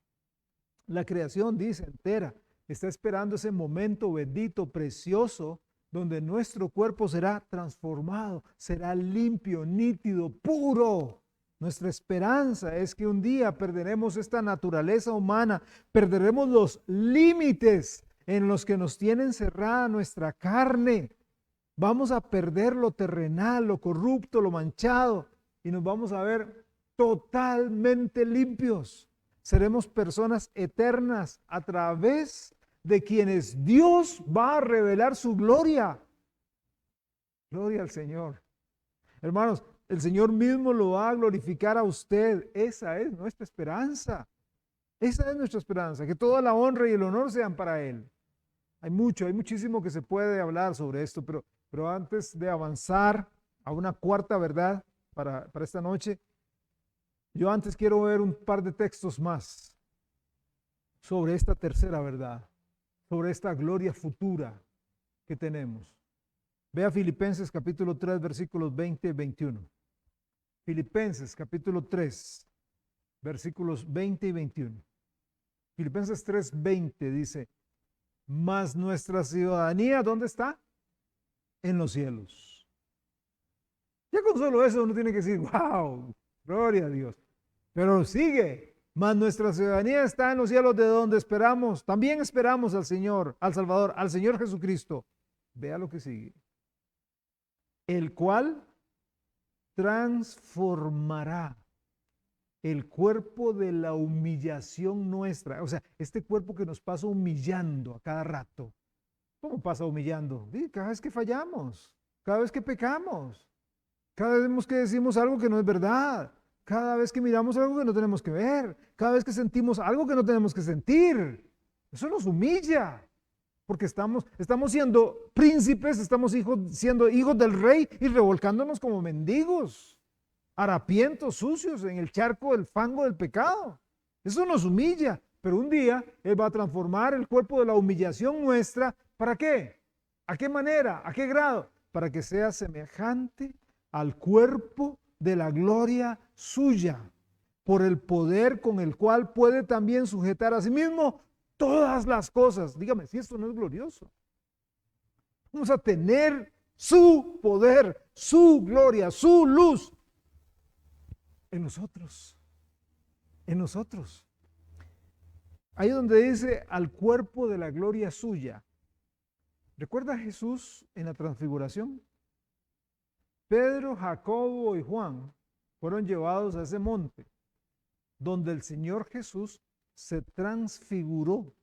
La creación, dice, entera, está esperando ese momento bendito, precioso, donde nuestro cuerpo será transformado, será limpio, nítido, puro. Nuestra esperanza es que un día perderemos esta naturaleza humana, perderemos los límites en los que nos tiene encerrada nuestra carne. Vamos a perder lo terrenal, lo corrupto, lo manchado, y nos vamos a ver totalmente limpios. Seremos personas eternas a través de quienes Dios va a revelar su gloria. Gloria al Señor. Hermanos, el Señor mismo lo va a glorificar a usted. Esa es nuestra esperanza. Esa es nuestra esperanza, que toda la honra y el honor sean para Él. Hay muchísimo que se puede hablar sobre esto, pero antes de avanzar a una cuarta verdad para esta noche, yo antes quiero ver un par de textos más sobre esta tercera verdad, sobre esta gloria futura que tenemos. Vea Filipenses capítulo 3, versículos 20 y 21. Filipenses capítulo 3, versículos 20 y 21. Filipenses 3, 20 dice, mas nuestra ciudadanía, ¿dónde está? En los cielos. Ya con solo eso uno tiene que decir, wow, gloria a Dios. Pero sigue, mas nuestra ciudadanía está en los cielos, de donde esperamos, también esperamos al Señor, al Salvador, al Señor Jesucristo. Vea lo que sigue. El cual transformará el cuerpo de la humillación nuestra. O sea, este cuerpo que nos pasa humillando a cada rato. ¿Cómo pasa humillando? Cada vez que fallamos, cada vez que pecamos, cada vez que decimos algo que no es verdad, cada vez que miramos algo que no tenemos que ver, cada vez que sentimos algo que no tenemos que sentir. Eso nos humilla, porque estamos siendo príncipes, siendo hijos del rey y revolcándonos como mendigos, harapientos, sucios en el charco del fango del pecado. Eso nos humilla, pero un día Él va a transformar el cuerpo de la humillación nuestra. ¿Para qué? ¿A qué manera? ¿A qué grado? Para que sea semejante al cuerpo de la gloria suya, por el poder con el cual puede también sujetar a sí mismo todas las cosas. Dígame si esto no es glorioso. Vamos a tener su poder, su gloria, su luz en nosotros. En nosotros. Ahí donde dice al cuerpo de la gloria suya. ¿Recuerda a Jesús en la transfiguración? Pedro, Jacobo y Juan fueron llevados a ese monte donde el Señor Jesús se transfiguró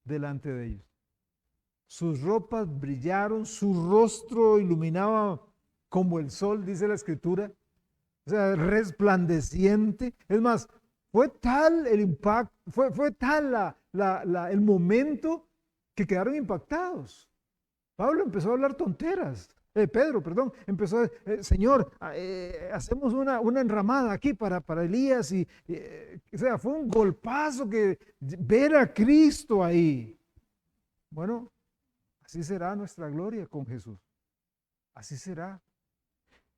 delante de ellos. Sus ropas brillaron, su rostro iluminaba como el sol, dice la Escritura, o sea, resplandeciente. Es más, fue tal el impacto, fue tal el momento que quedaron impactados. Pablo empezó a hablar tonteras. Pedro, perdón, empezó a Señor, hacemos una enramada aquí para Elías o sea, fue un golpazo que ver a Cristo ahí. Bueno, así será nuestra gloria con Jesús. Así será.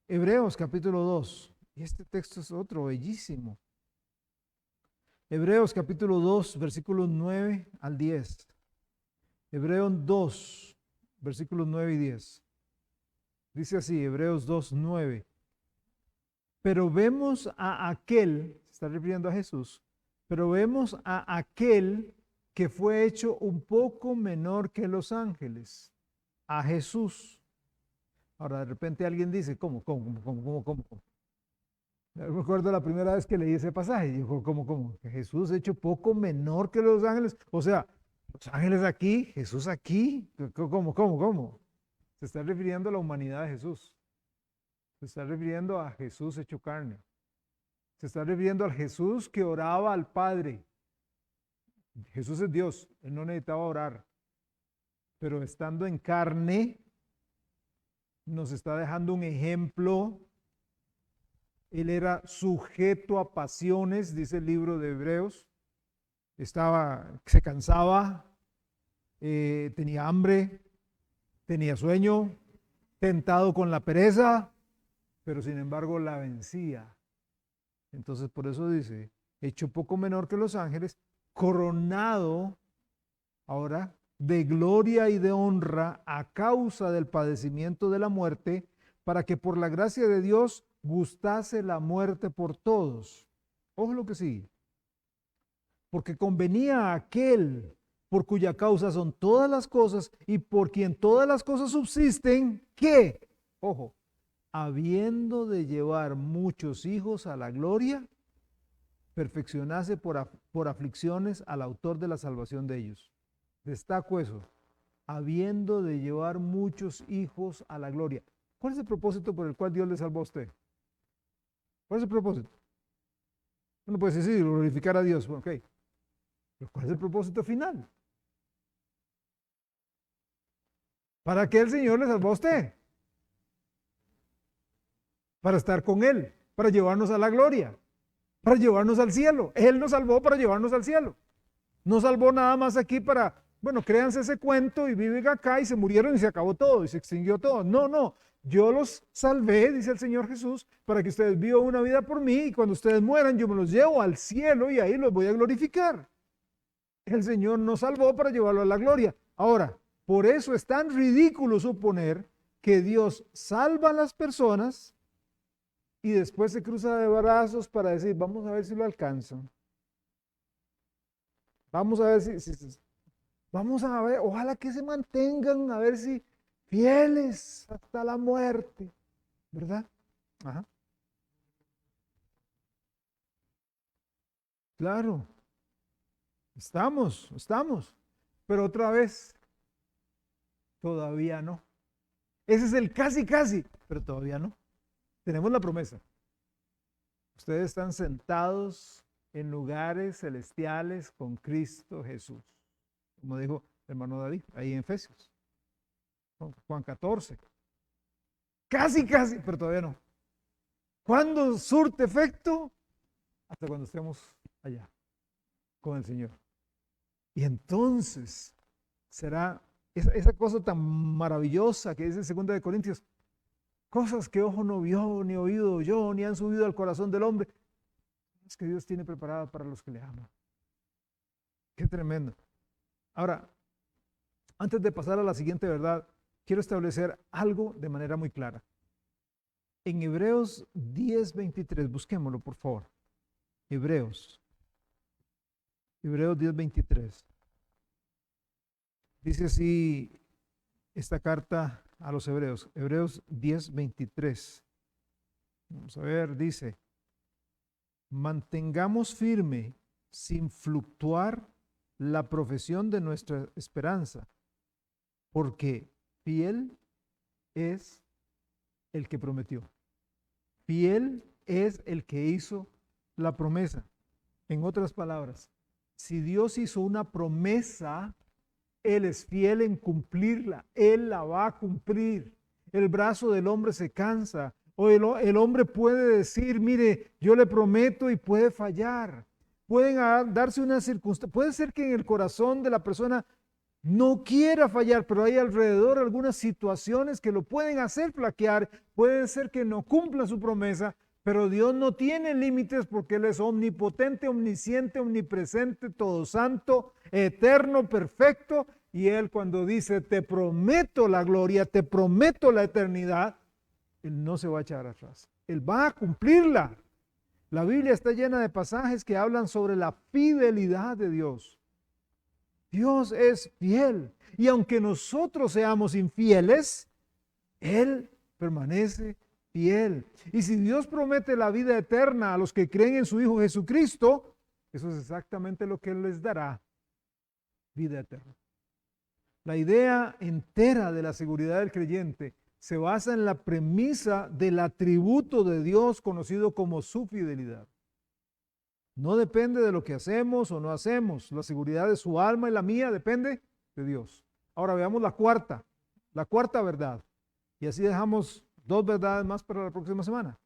Hebreos capítulo 2, y este texto es otro bellísimo. Hebreos capítulo 2, versículos 9 al 10. Hebreos 2, versículos 9 y 10. Dice así, Hebreos 2, 9. Pero vemos a aquel, se está refiriendo a Jesús, pero vemos a aquel que fue hecho un poco menor que los ángeles, a Jesús. Ahora de repente alguien dice, ¿cómo? Yo recuerdo la primera vez que leí ese pasaje, y dijo, ¿cómo? Que Jesús hecho poco menor que los ángeles. O sea, los ángeles aquí, Jesús aquí, ¿cómo? Se está refiriendo a la humanidad de Jesús. Se está refiriendo a Jesús hecho carne. Se está refiriendo al Jesús que oraba al Padre. Jesús es Dios, Él no necesitaba orar. Pero estando en carne, nos está dejando un ejemplo. Él era sujeto a pasiones, dice el libro de Hebreos. Se cansaba, tenía hambre, tenía sueño, tentado con la pereza, pero sin embargo la vencía. Entonces por eso dice, hecho poco menor que los ángeles, coronado ahora de gloria y de honra a causa del padecimiento de la muerte, para que por la gracia de Dios gustase la muerte por todos. Ojo lo que sigue. Porque convenía a aquel por cuya causa son todas las cosas y por quien todas las cosas subsisten, que, ojo, habiendo de llevar muchos hijos a la gloria, perfeccionase por aflicciones al autor de la salvación de ellos. Destaco eso, habiendo de llevar muchos hijos a la gloria. ¿Cuál es el propósito por el cual Dios le salvó a usted? ¿Cuál es el propósito? Uno puede decir, sí, glorificar a Dios, ok. Pero ¿cuál es el propósito final? ¿Para qué el Señor le salvó a usted? Para estar con Él, para llevarnos a la gloria, para llevarnos al cielo. Él nos salvó para llevarnos al cielo. No salvó nada más aquí para, bueno, créanse ese cuento y viven acá y se murieron y se acabó todo y se extinguió todo. No. Yo los salvé, dice el Señor Jesús, para que ustedes vivan una vida por mí y cuando ustedes mueran yo me los llevo al cielo y ahí los voy a glorificar. El Señor nos salvó para llevarlo a la gloria. Ahora, por eso es tan ridículo suponer que Dios salva a las personas y después se cruza de brazos para decir, vamos a ver si lo alcanzan. Vamos a ver vamos a ver, ojalá que se mantengan, a ver si fieles hasta la muerte, ¿verdad? Ajá. Claro, estamos, pero otra vez, todavía no. Ese es el casi, casi, pero todavía no. Tenemos la promesa. Ustedes están sentados en lugares celestiales con Cristo Jesús. Como dijo el hermano David, ahí en Efesios. Juan 14. Casi, casi, pero todavía no. ¿Cuándo surte efecto? Hasta cuando estemos allá con el Señor. Y entonces será esa cosa tan maravillosa que dice 2 de Corintios, cosas que ojo no vio, ni oído oyó, ni han subido al corazón del hombre, es que Dios tiene preparado para los que le aman. Qué tremendo. Ahora, antes de pasar a la siguiente verdad, quiero establecer algo de manera muy clara. En Hebreos 10:23, busquémoslo por favor. Hebreos 10:23. Dice así esta carta a los Hebreos. Hebreos 10:23. Vamos a ver, dice, mantengamos firme sin fluctuar la profesión de nuestra esperanza, porque fiel es el que prometió. Fiel es el que hizo la promesa. En otras palabras, si Dios hizo una promesa, Él es fiel en cumplirla. Él la va a cumplir. El brazo del hombre se cansa. O el hombre puede decir, mire, yo le prometo, y puede fallar. Pueden darse una circunstancia. Puede ser que en el corazón de la persona no quiera fallar, pero hay alrededor algunas situaciones que lo pueden hacer flaquear. Puede ser que no cumpla su promesa, pero Dios no tiene límites porque Él es omnipotente, omnisciente, omnipresente, todo santo, eterno, perfecto. Y Él cuando dice, te prometo la gloria, te prometo la eternidad, Él no se va a echar atrás. Él va a cumplirla. La Biblia está llena de pasajes que hablan sobre la fidelidad de Dios. Dios es fiel. Y aunque nosotros seamos infieles, Él permanece fiel. Y si Dios promete la vida eterna a los que creen en su Hijo Jesucristo, eso es exactamente lo que Él les dará, vida eterna. La idea entera de la seguridad del creyente se basa en la premisa del atributo de Dios conocido como su fidelidad. No depende de lo que hacemos o no hacemos. La seguridad de su alma y la mía depende de Dios. Ahora veamos la cuarta verdad. Y así dejamos 2 verdades más para la próxima semana.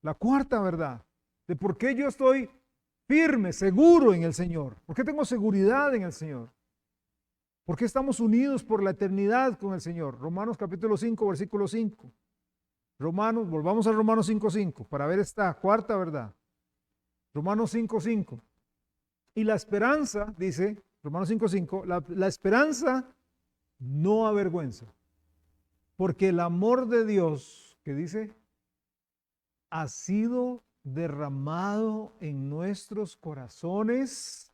La cuarta verdad de por qué yo estoy firme, seguro en el Señor. ¿Por qué tengo seguridad en el Señor? ¿Por qué estamos unidos por la eternidad con el Señor? Romanos capítulo 5, versículo 5. Volvamos a Romanos 5:5 para ver esta cuarta verdad. Romanos 5:5. Y la esperanza, dice Romanos 5:5, la esperanza no avergüenza, porque el amor de Dios, que dice, ha sido derramado en nuestros corazones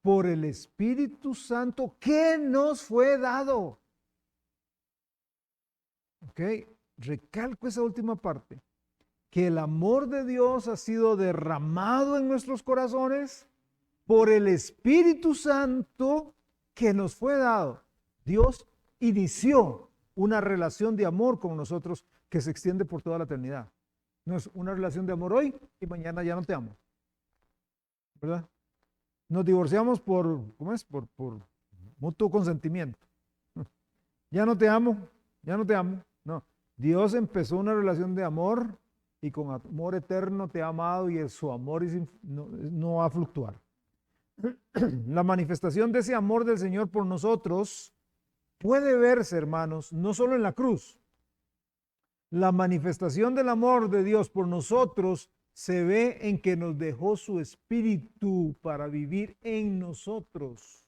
por el Espíritu Santo que nos fue dado. Ok, recalco esa última parte. Que el amor de Dios ha sido derramado en nuestros corazones por el Espíritu Santo que nos fue dado. Dios inició una relación de amor con nosotros que se extiende por toda la eternidad. No es una relación de amor hoy y mañana ya no te amo, ¿verdad? Nos divorciamos por mutuo consentimiento. Ya no te amo, ya no te amo. No, Dios empezó una relación de amor y con amor eterno te ha amado, y su amor no va a fluctuar. La manifestación de ese amor del Señor por nosotros puede verse, hermanos, no solo en la cruz. La manifestación del amor de Dios por nosotros se ve en que nos dejó su Espíritu para vivir en nosotros.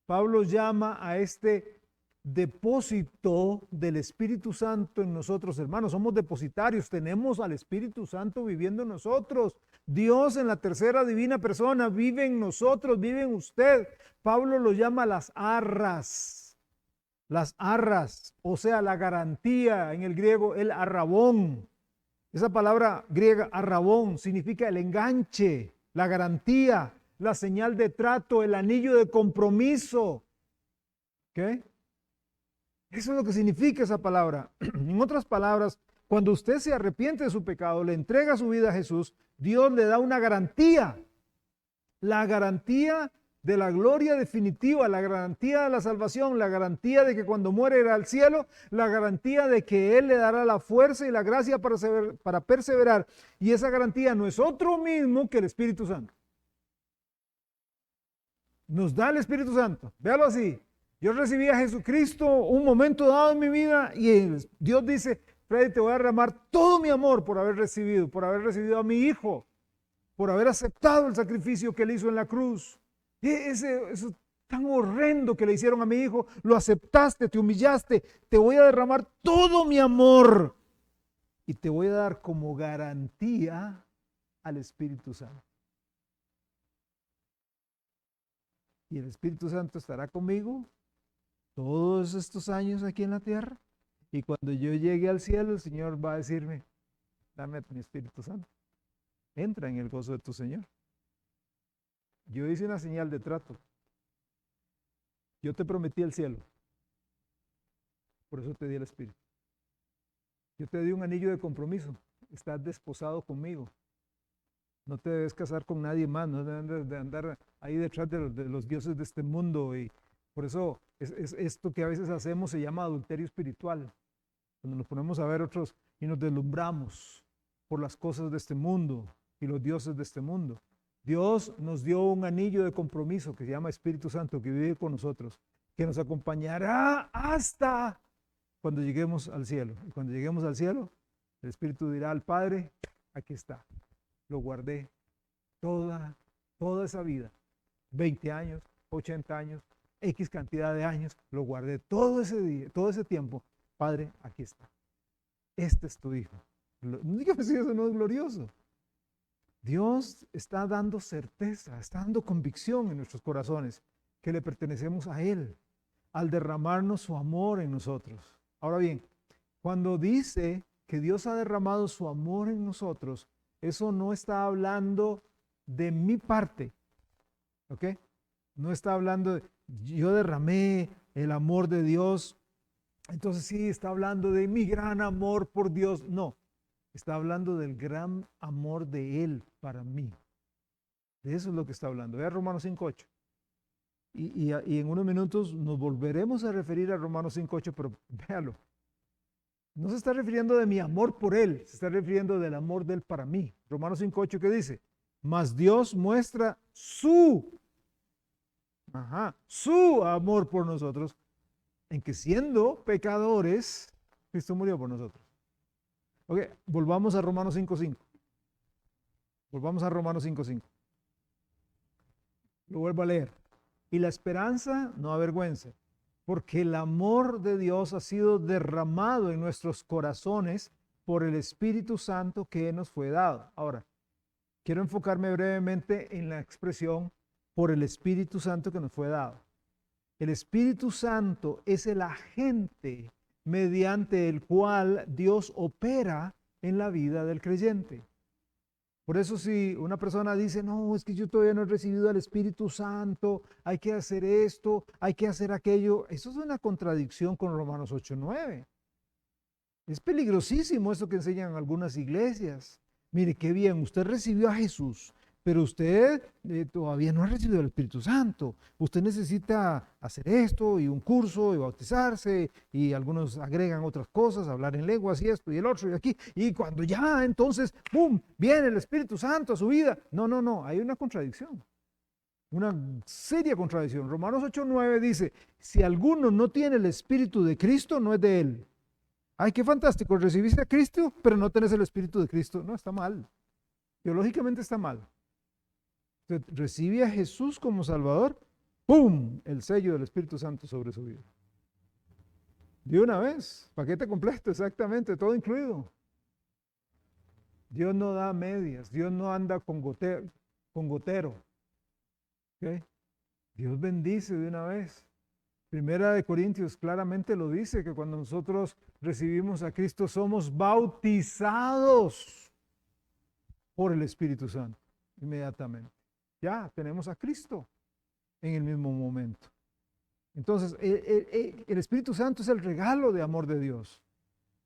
Pablo llama a este depósito del Espíritu Santo en nosotros, hermanos. Somos depositarios, tenemos al Espíritu Santo viviendo en nosotros. Dios en la tercera divina persona vive en nosotros, vive en usted. Pablo lo llama las arras, o sea, la garantía, en el griego el arrabón. Esa palabra griega arrabón significa el enganche, la garantía, la señal de trato, el anillo de compromiso. ¿Ok? Eso es lo que significa esa palabra. En otras palabras, cuando usted se arrepiente de su pecado, le entrega su vida a Jesús, Dios le da una garantía. La garantía de la gloria definitiva, la garantía de la salvación, la garantía de que cuando muere irá al cielo, la garantía de que Él le dará la fuerza y la gracia para perseverar. Y esa garantía no es otro mismo que el Espíritu Santo. Nos da el Espíritu Santo. Véalo así. Yo recibí a Jesucristo un momento dado en mi vida y Dios dice, Freddy, te voy a derramar todo mi amor por haber recibido a mi hijo, por haber aceptado el sacrificio que él hizo en la cruz. Eso tan horrendo que le hicieron a mi hijo, lo aceptaste, te humillaste, te voy a derramar todo mi amor y te voy a dar como garantía al Espíritu Santo. Y el Espíritu Santo estará conmigo todos estos años aquí en la tierra. Y cuando yo llegue al cielo, el Señor va a decirme, dame mi Espíritu Santo. Entra en el gozo de tu Señor. Yo hice una señal de trato. Yo te prometí el cielo. Por eso te di el Espíritu. Yo te di un anillo de compromiso. Estás desposado conmigo. No te debes casar con nadie más. No debes de andar ahí detrás de los dioses de este mundo. Y por eso es esto que a veces hacemos se llama adulterio espiritual. Cuando nos ponemos a ver otros y nos deslumbramos por las cosas de este mundo y los dioses de este mundo. Dios nos dio un anillo de compromiso que se llama Espíritu Santo, que vive con nosotros, que nos acompañará hasta cuando lleguemos al cielo. Y cuando lleguemos al cielo, el Espíritu dirá al Padre, aquí está, lo guardé toda esa vida, 20 años, 80 años, X cantidad de años, lo guardé todo ese día, todo ese tiempo. Padre, aquí está. Este es tu hijo. Dígame si eso no es glorioso. Dios está dando certeza, está dando convicción en nuestros corazones que le pertenecemos a Él al derramarnos su amor en nosotros. Ahora bien, cuando dice que Dios ha derramado su amor en nosotros, eso no está hablando de mi parte, ¿ok? No está hablando de yo derramé el amor de Dios, entonces sí, está hablando de mi gran amor por Dios. No. Está hablando del gran amor de Él para mí. De eso es lo que está hablando. Vea Romanos 5.8. Y en unos minutos nos volveremos a referir a Romanos 5.8, pero véalo. No se está refiriendo de mi amor por Él, se está refiriendo del amor de Él para mí. Romanos 5.8, ¿qué dice? Mas Dios muestra su amor por nosotros, en que siendo pecadores, Cristo murió por nosotros. Ok, volvamos a Romanos 5.5. Volvamos a Romanos 5.5. Lo vuelvo a leer. Y la esperanza no avergüenza, porque el amor de Dios ha sido derramado en nuestros corazones por el Espíritu Santo que nos fue dado. Ahora, quiero enfocarme brevemente en la expresión por el Espíritu Santo que nos fue dado. El Espíritu Santo es el agente mediante el cual Dios opera en la vida del creyente. Por eso si una persona dice, no, es que yo todavía no he recibido al Espíritu Santo, hay que hacer esto, hay que hacer aquello, eso es una contradicción con Romanos 8:9. Es peligrosísimo esto que enseñan algunas iglesias. Mire, qué bien, usted recibió a Jesús, pero usted todavía no ha recibido el Espíritu Santo. Usted necesita hacer esto y un curso y bautizarse y algunos agregan otras cosas, hablar en lenguas y esto y el otro y aquí. Y cuando ya entonces, ¡pum!, viene el Espíritu Santo a su vida. No, hay una contradicción. Una seria contradicción. Romanos 8:9 dice, si alguno no tiene el Espíritu de Cristo, no es de él. Ay, qué fantástico, recibiste a Cristo, pero no tenés el Espíritu de Cristo. No, está mal. Teológicamente está mal. Usted recibe a Jesús como Salvador, ¡pum!, el sello del Espíritu Santo sobre su vida. De una vez, paquete completo, exactamente, todo incluido. Dios no da medias, Dios no anda con gotero. ¿Okay? Dios bendice de una vez. Primera de Corintios claramente lo dice, que cuando nosotros recibimos a Cristo somos bautizados por el Espíritu Santo, inmediatamente. Ya tenemos a Cristo en el mismo momento. Entonces, el Espíritu Santo es el regalo de amor de Dios.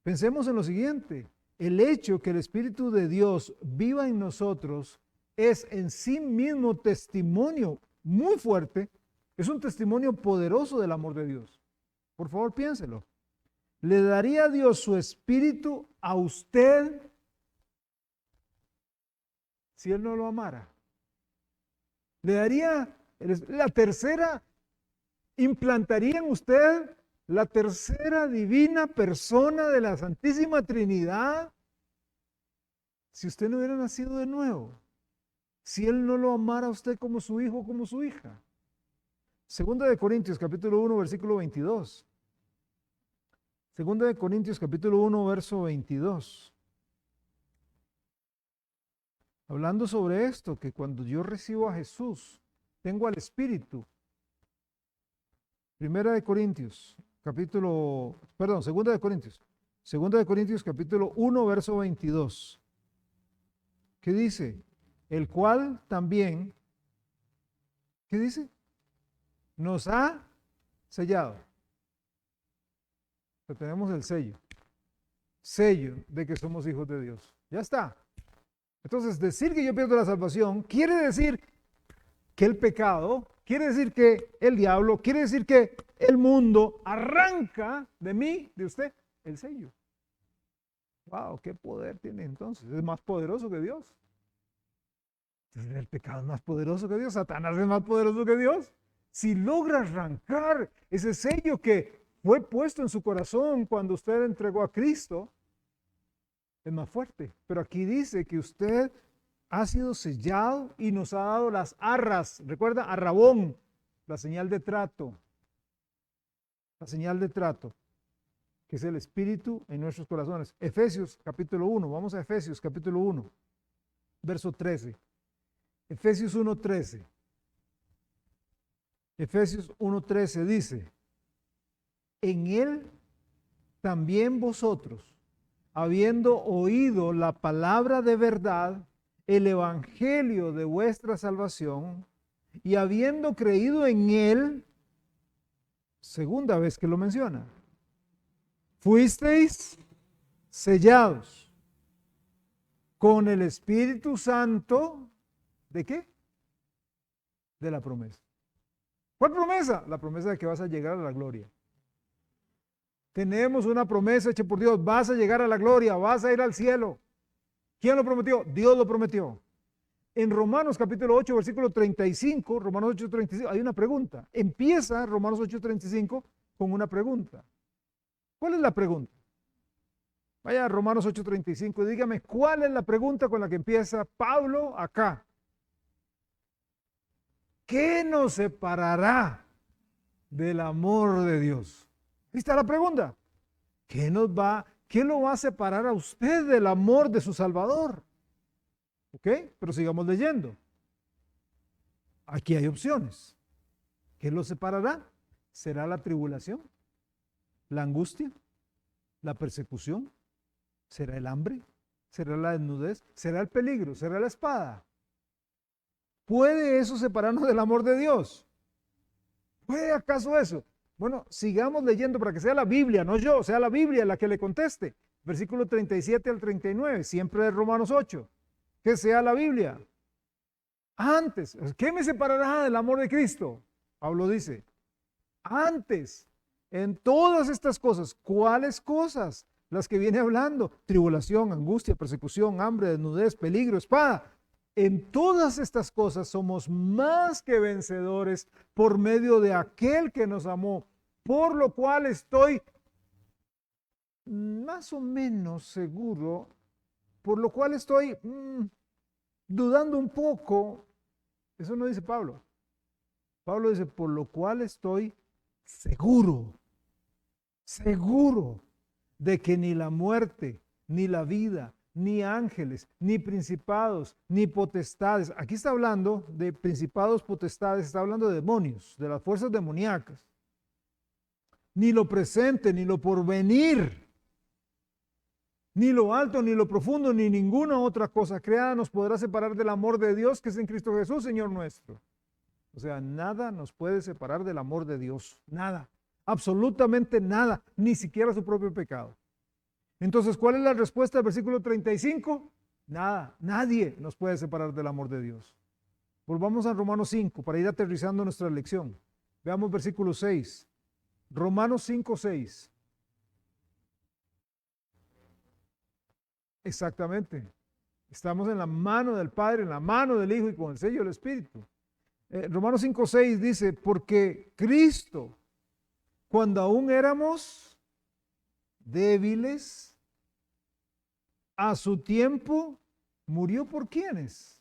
Pensemos en lo siguiente, el hecho que el Espíritu de Dios viva en nosotros es en sí mismo testimonio muy fuerte, es un testimonio poderoso del amor de Dios. Por favor, piénselo. ¿Le daría Dios su Espíritu a usted si Él no lo amara? ¿Le daría la tercera, implantaría en usted la tercera divina persona de la Santísima Trinidad si usted no hubiera nacido de nuevo? Si Él no lo amara a usted como su hijo, como su hija. Segunda de Corintios capítulo 1, versículo 22. Segunda de Corintios capítulo 1, verso 22. Hablando sobre esto, que cuando yo recibo a Jesús, tengo al Espíritu. Segunda de Corintios capítulo 1, verso 22. ¿Qué dice? El cual también, ¿qué dice? Nos ha sellado. Pero tenemos el sello de que somos hijos de Dios. Ya está. Entonces, decir que yo pierdo la salvación quiere decir que el pecado, quiere decir que el diablo, quiere decir que el mundo arranca de mí, de usted, el sello. Wow, qué poder tiene entonces. Es más poderoso que Dios. Entonces, el pecado es más poderoso que Dios. Satanás es más poderoso que Dios. Si logra arrancar ese sello que fue puesto en su corazón cuando usted entregó a Cristo, es más fuerte. Pero aquí dice que usted ha sido sellado y nos ha dado las arras. Recuerda, arrabón, la señal de trato. La señal de trato, que es el Espíritu en nuestros corazones. Efesios capítulo 1, vamos a Efesios capítulo 1, verso 13. Efesios 1:13. Efesios 1:13 dice, en Él también vosotros, habiendo oído la palabra de verdad, el evangelio de vuestra salvación, y habiendo creído en Él, segunda vez que lo menciona, fuisteis sellados con el Espíritu Santo, ¿de qué? De la promesa. ¿Cuál promesa? La promesa de que vas a llegar a la gloria. Tenemos una promesa hecha por Dios, vas a llegar a la gloria, vas a ir al cielo. ¿Quién lo prometió? Dios lo prometió. En Romanos capítulo 8, versículo 35, Romanos 8, 35, hay una pregunta. Empieza Romanos 8, 35 con una pregunta. ¿Cuál es la pregunta? Vaya a Romanos 8, 35 y dígame, ¿cuál es la pregunta con la que empieza Pablo acá? ¿Qué nos separará del amor de Dios? Ahí está la pregunta. ¿Qué lo va a separar a usted del amor de su Salvador? ¿Ok? Pero sigamos leyendo. Aquí hay opciones. ¿Qué lo separará? ¿Será la tribulación? ¿La angustia? ¿La persecución? ¿Será el hambre? ¿Será la desnudez? ¿Será el peligro? ¿Será la espada? ¿Puede eso separarnos del amor de Dios? ¿Puede acaso eso? Bueno, sigamos leyendo para que sea la Biblia, no yo, sea la Biblia la que le conteste. Versículo 37 al 39, siempre de Romanos 8. Que sea la Biblia. Antes, ¿qué me separará del amor de Cristo? Pablo dice, antes, en todas estas cosas, ¿cuáles cosas? Las que viene hablando, tribulación, angustia, persecución, hambre, desnudez, peligro, espada. En todas estas cosas somos más que vencedores por medio de aquel que nos amó, por lo cual estoy más o menos seguro, por lo cual estoy dudando un poco. Eso no dice Pablo. Pablo dice, por lo cual estoy seguro de que ni la muerte, ni la vida, ni ángeles, ni principados, ni potestades. Aquí está hablando de principados, potestades, está hablando de demonios, de las fuerzas demoníacas. Ni lo presente, ni lo porvenir, ni lo alto, ni lo profundo, ni ninguna otra cosa creada nos podrá separar del amor de Dios que es en Cristo Jesús, Señor nuestro. O sea, nada nos puede separar del amor de Dios. Nada. Absolutamente nada. Ni siquiera su propio pecado. Entonces, ¿cuál es la respuesta del versículo 35? Nada. Nadie nos puede separar del amor de Dios. Volvamos a Romanos 5 para ir aterrizando nuestra lección. Veamos versículo 6. Romanos 5, 6. Exactamente. Estamos en la mano del Padre, en la mano del Hijo y con el sello del Espíritu. Romanos 5, 6 dice, porque Cristo, cuando aún éramos débiles, a su tiempo murió por ¿quiénes?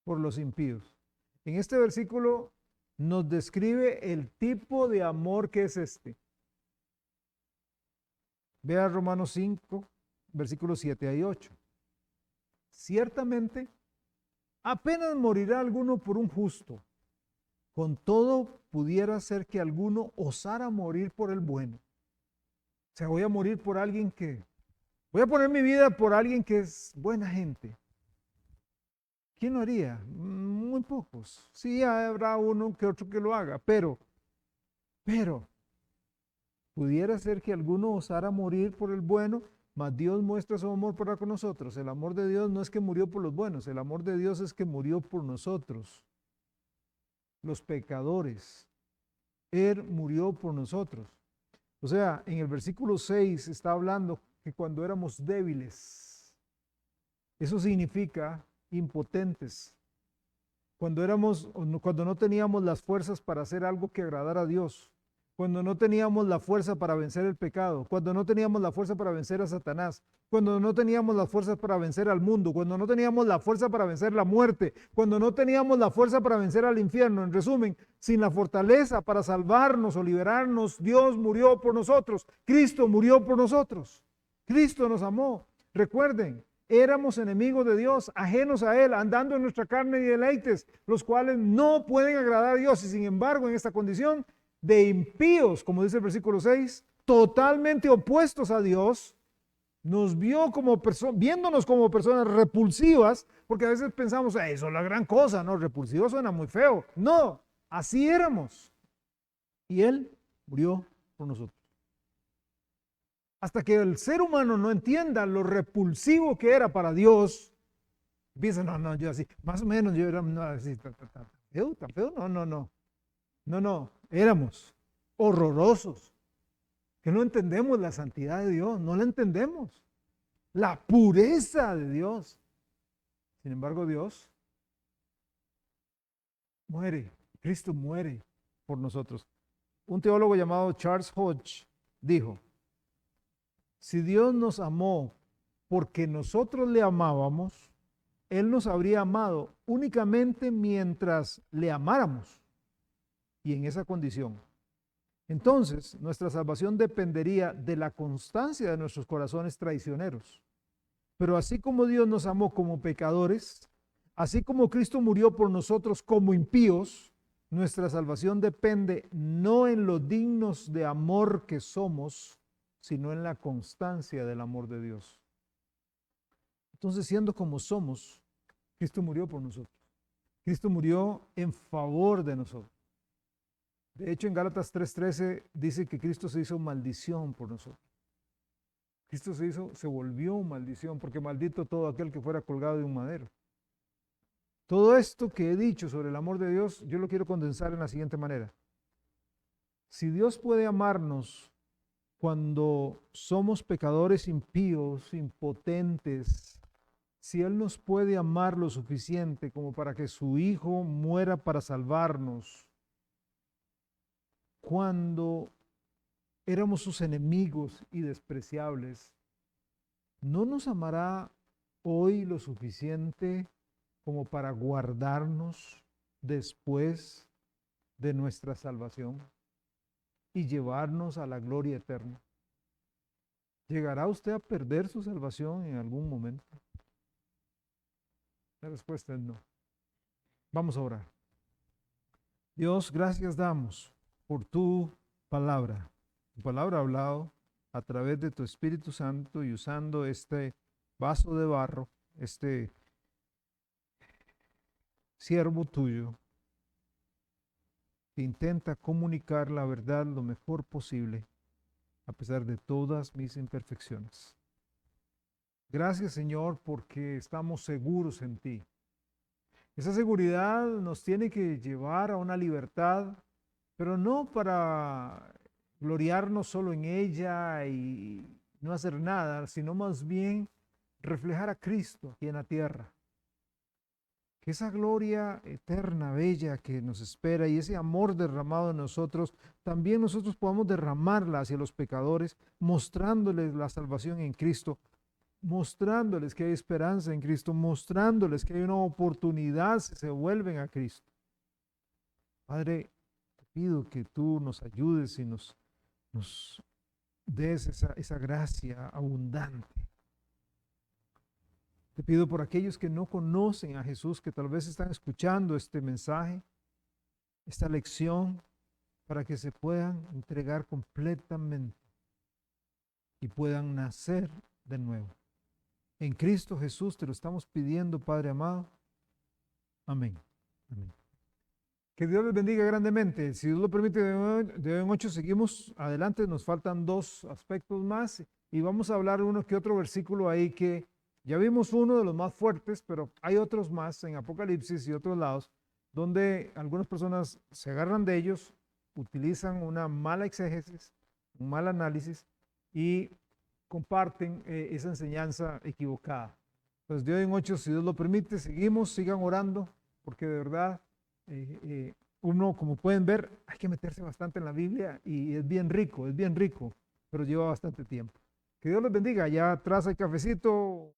Por los impíos. En este versículo nos describe el tipo de amor que es este. Vea Romanos 5, versículos 7 y 8. Ciertamente, apenas morirá alguno por un justo. Con todo, pudiera ser que alguno osara morir por el bueno. O sea, voy a morir por alguien que... Voy a poner mi vida por alguien que es buena gente. ¿Quién lo haría? Muy pocos. Sí, habrá uno que otro que lo haga, pero, pudiera ser que alguno osara morir por el bueno, mas Dios muestra su amor para con nosotros. El amor de Dios no es que murió por los buenos, el amor de Dios es que murió por nosotros, los pecadores. Él murió por nosotros. O sea, en el versículo 6 está hablando que cuando éramos débiles, eso significa impotentes. Cuando no teníamos las fuerzas para hacer algo que agradara a Dios, cuando no teníamos la fuerza para vencer el pecado, cuando no teníamos la fuerza para vencer a Satanás, cuando no teníamos las fuerzas para vencer al mundo, cuando no teníamos la fuerza para vencer la muerte, cuando no teníamos la fuerza para vencer al infierno. En resumen, sin la fortaleza para salvarnos o liberarnos, Dios murió por nosotros. Cristo murió por nosotros. Cristo nos amó. Recuerden, éramos enemigos de Dios, ajenos a Él, andando en nuestra carne y deleites, los cuales no pueden agradar a Dios. Y sin embargo, en esta condición de impíos, como dice el versículo 6, totalmente opuestos a Dios, nos vio como viéndonos como personas repulsivas, porque a veces pensamos, eso es la gran cosa, ¿no? Repulsivo suena muy feo. No, así éramos. Y Él murió por nosotros. Hasta que el ser humano no entienda lo repulsivo que era para Dios, piensa, no, yo así, más o menos yo era, no, así, tan feo, no, éramos horrorosos, que no entendemos la santidad de Dios, no la entendemos, la pureza de Dios. Sin embargo, Dios muere, Cristo muere por nosotros. Un teólogo llamado Charles Hodge dijo, si Dios nos amó porque nosotros le amábamos, Él nos habría amado únicamente mientras le amáramos y en esa condición. Entonces, nuestra salvación dependería de la constancia de nuestros corazones traicioneros. Pero así como Dios nos amó como pecadores, así como Cristo murió por nosotros como impíos, nuestra salvación depende no en lo dignos de amor que somos, sino en la constancia del amor de Dios. Entonces, siendo como somos, Cristo murió por nosotros. Cristo murió en favor de nosotros. De hecho, en Gálatas 3:13 dice que Cristo se hizo maldición por nosotros. Cristo se volvió maldición, porque maldito todo aquel que fuera colgado de un madero. Todo esto que he dicho sobre el amor de Dios, yo lo quiero condensar en la siguiente manera. Si Dios puede amarnos cuando somos pecadores impíos, impotentes, si Él nos puede amar lo suficiente como para que su Hijo muera para salvarnos, cuando éramos sus enemigos y despreciables, ¿no nos amará hoy lo suficiente como para guardarnos después de nuestra salvación y llevarnos a la gloria eterna? ¿Llegará usted a perder su salvación en algún momento? La respuesta es no. Vamos a orar. Dios, gracias damos por tu palabra hablado a través de tu Espíritu Santo y usando este vaso de barro, este siervo tuyo, que intenta comunicar la verdad lo mejor posible, a pesar de todas mis imperfecciones. Gracias, Señor, porque estamos seguros en ti. Esa seguridad nos tiene que llevar a una libertad, pero no para gloriarnos solo en ella y no hacer nada, sino más bien reflejar a Cristo aquí en la tierra. Que esa gloria eterna, bella que nos espera y ese amor derramado en nosotros, también nosotros podamos derramarla hacia los pecadores, mostrándoles la salvación en Cristo, mostrándoles que hay esperanza en Cristo, mostrándoles que hay una oportunidad si se vuelven a Cristo. Padre, te pido que tú nos ayudes y nos des esa gracia abundante. Te pido por aquellos que no conocen a Jesús, que tal vez están escuchando este mensaje, esta lección, para que se puedan entregar completamente y puedan nacer de nuevo. En Cristo Jesús te lo estamos pidiendo, Padre amado. Amén. Amén. Que Dios les bendiga grandemente. Si Dios lo permite, de hoy en 8 seguimos adelante. Nos faltan 2 aspectos más y vamos a hablar uno que otro versículo ahí que ya vimos uno de los más fuertes, pero hay otros más en Apocalipsis y otros lados donde algunas personas se agarran de ellos, utilizan una mala exégesis, un mal análisis y comparten esa enseñanza equivocada. Entonces, de hoy en 8, si Dios lo permite, seguimos, sigan orando, porque de verdad, uno, como pueden ver, hay que meterse bastante en la Biblia y es bien rico, pero lleva bastante tiempo. Que Dios los bendiga. Allá atrás hay cafecito.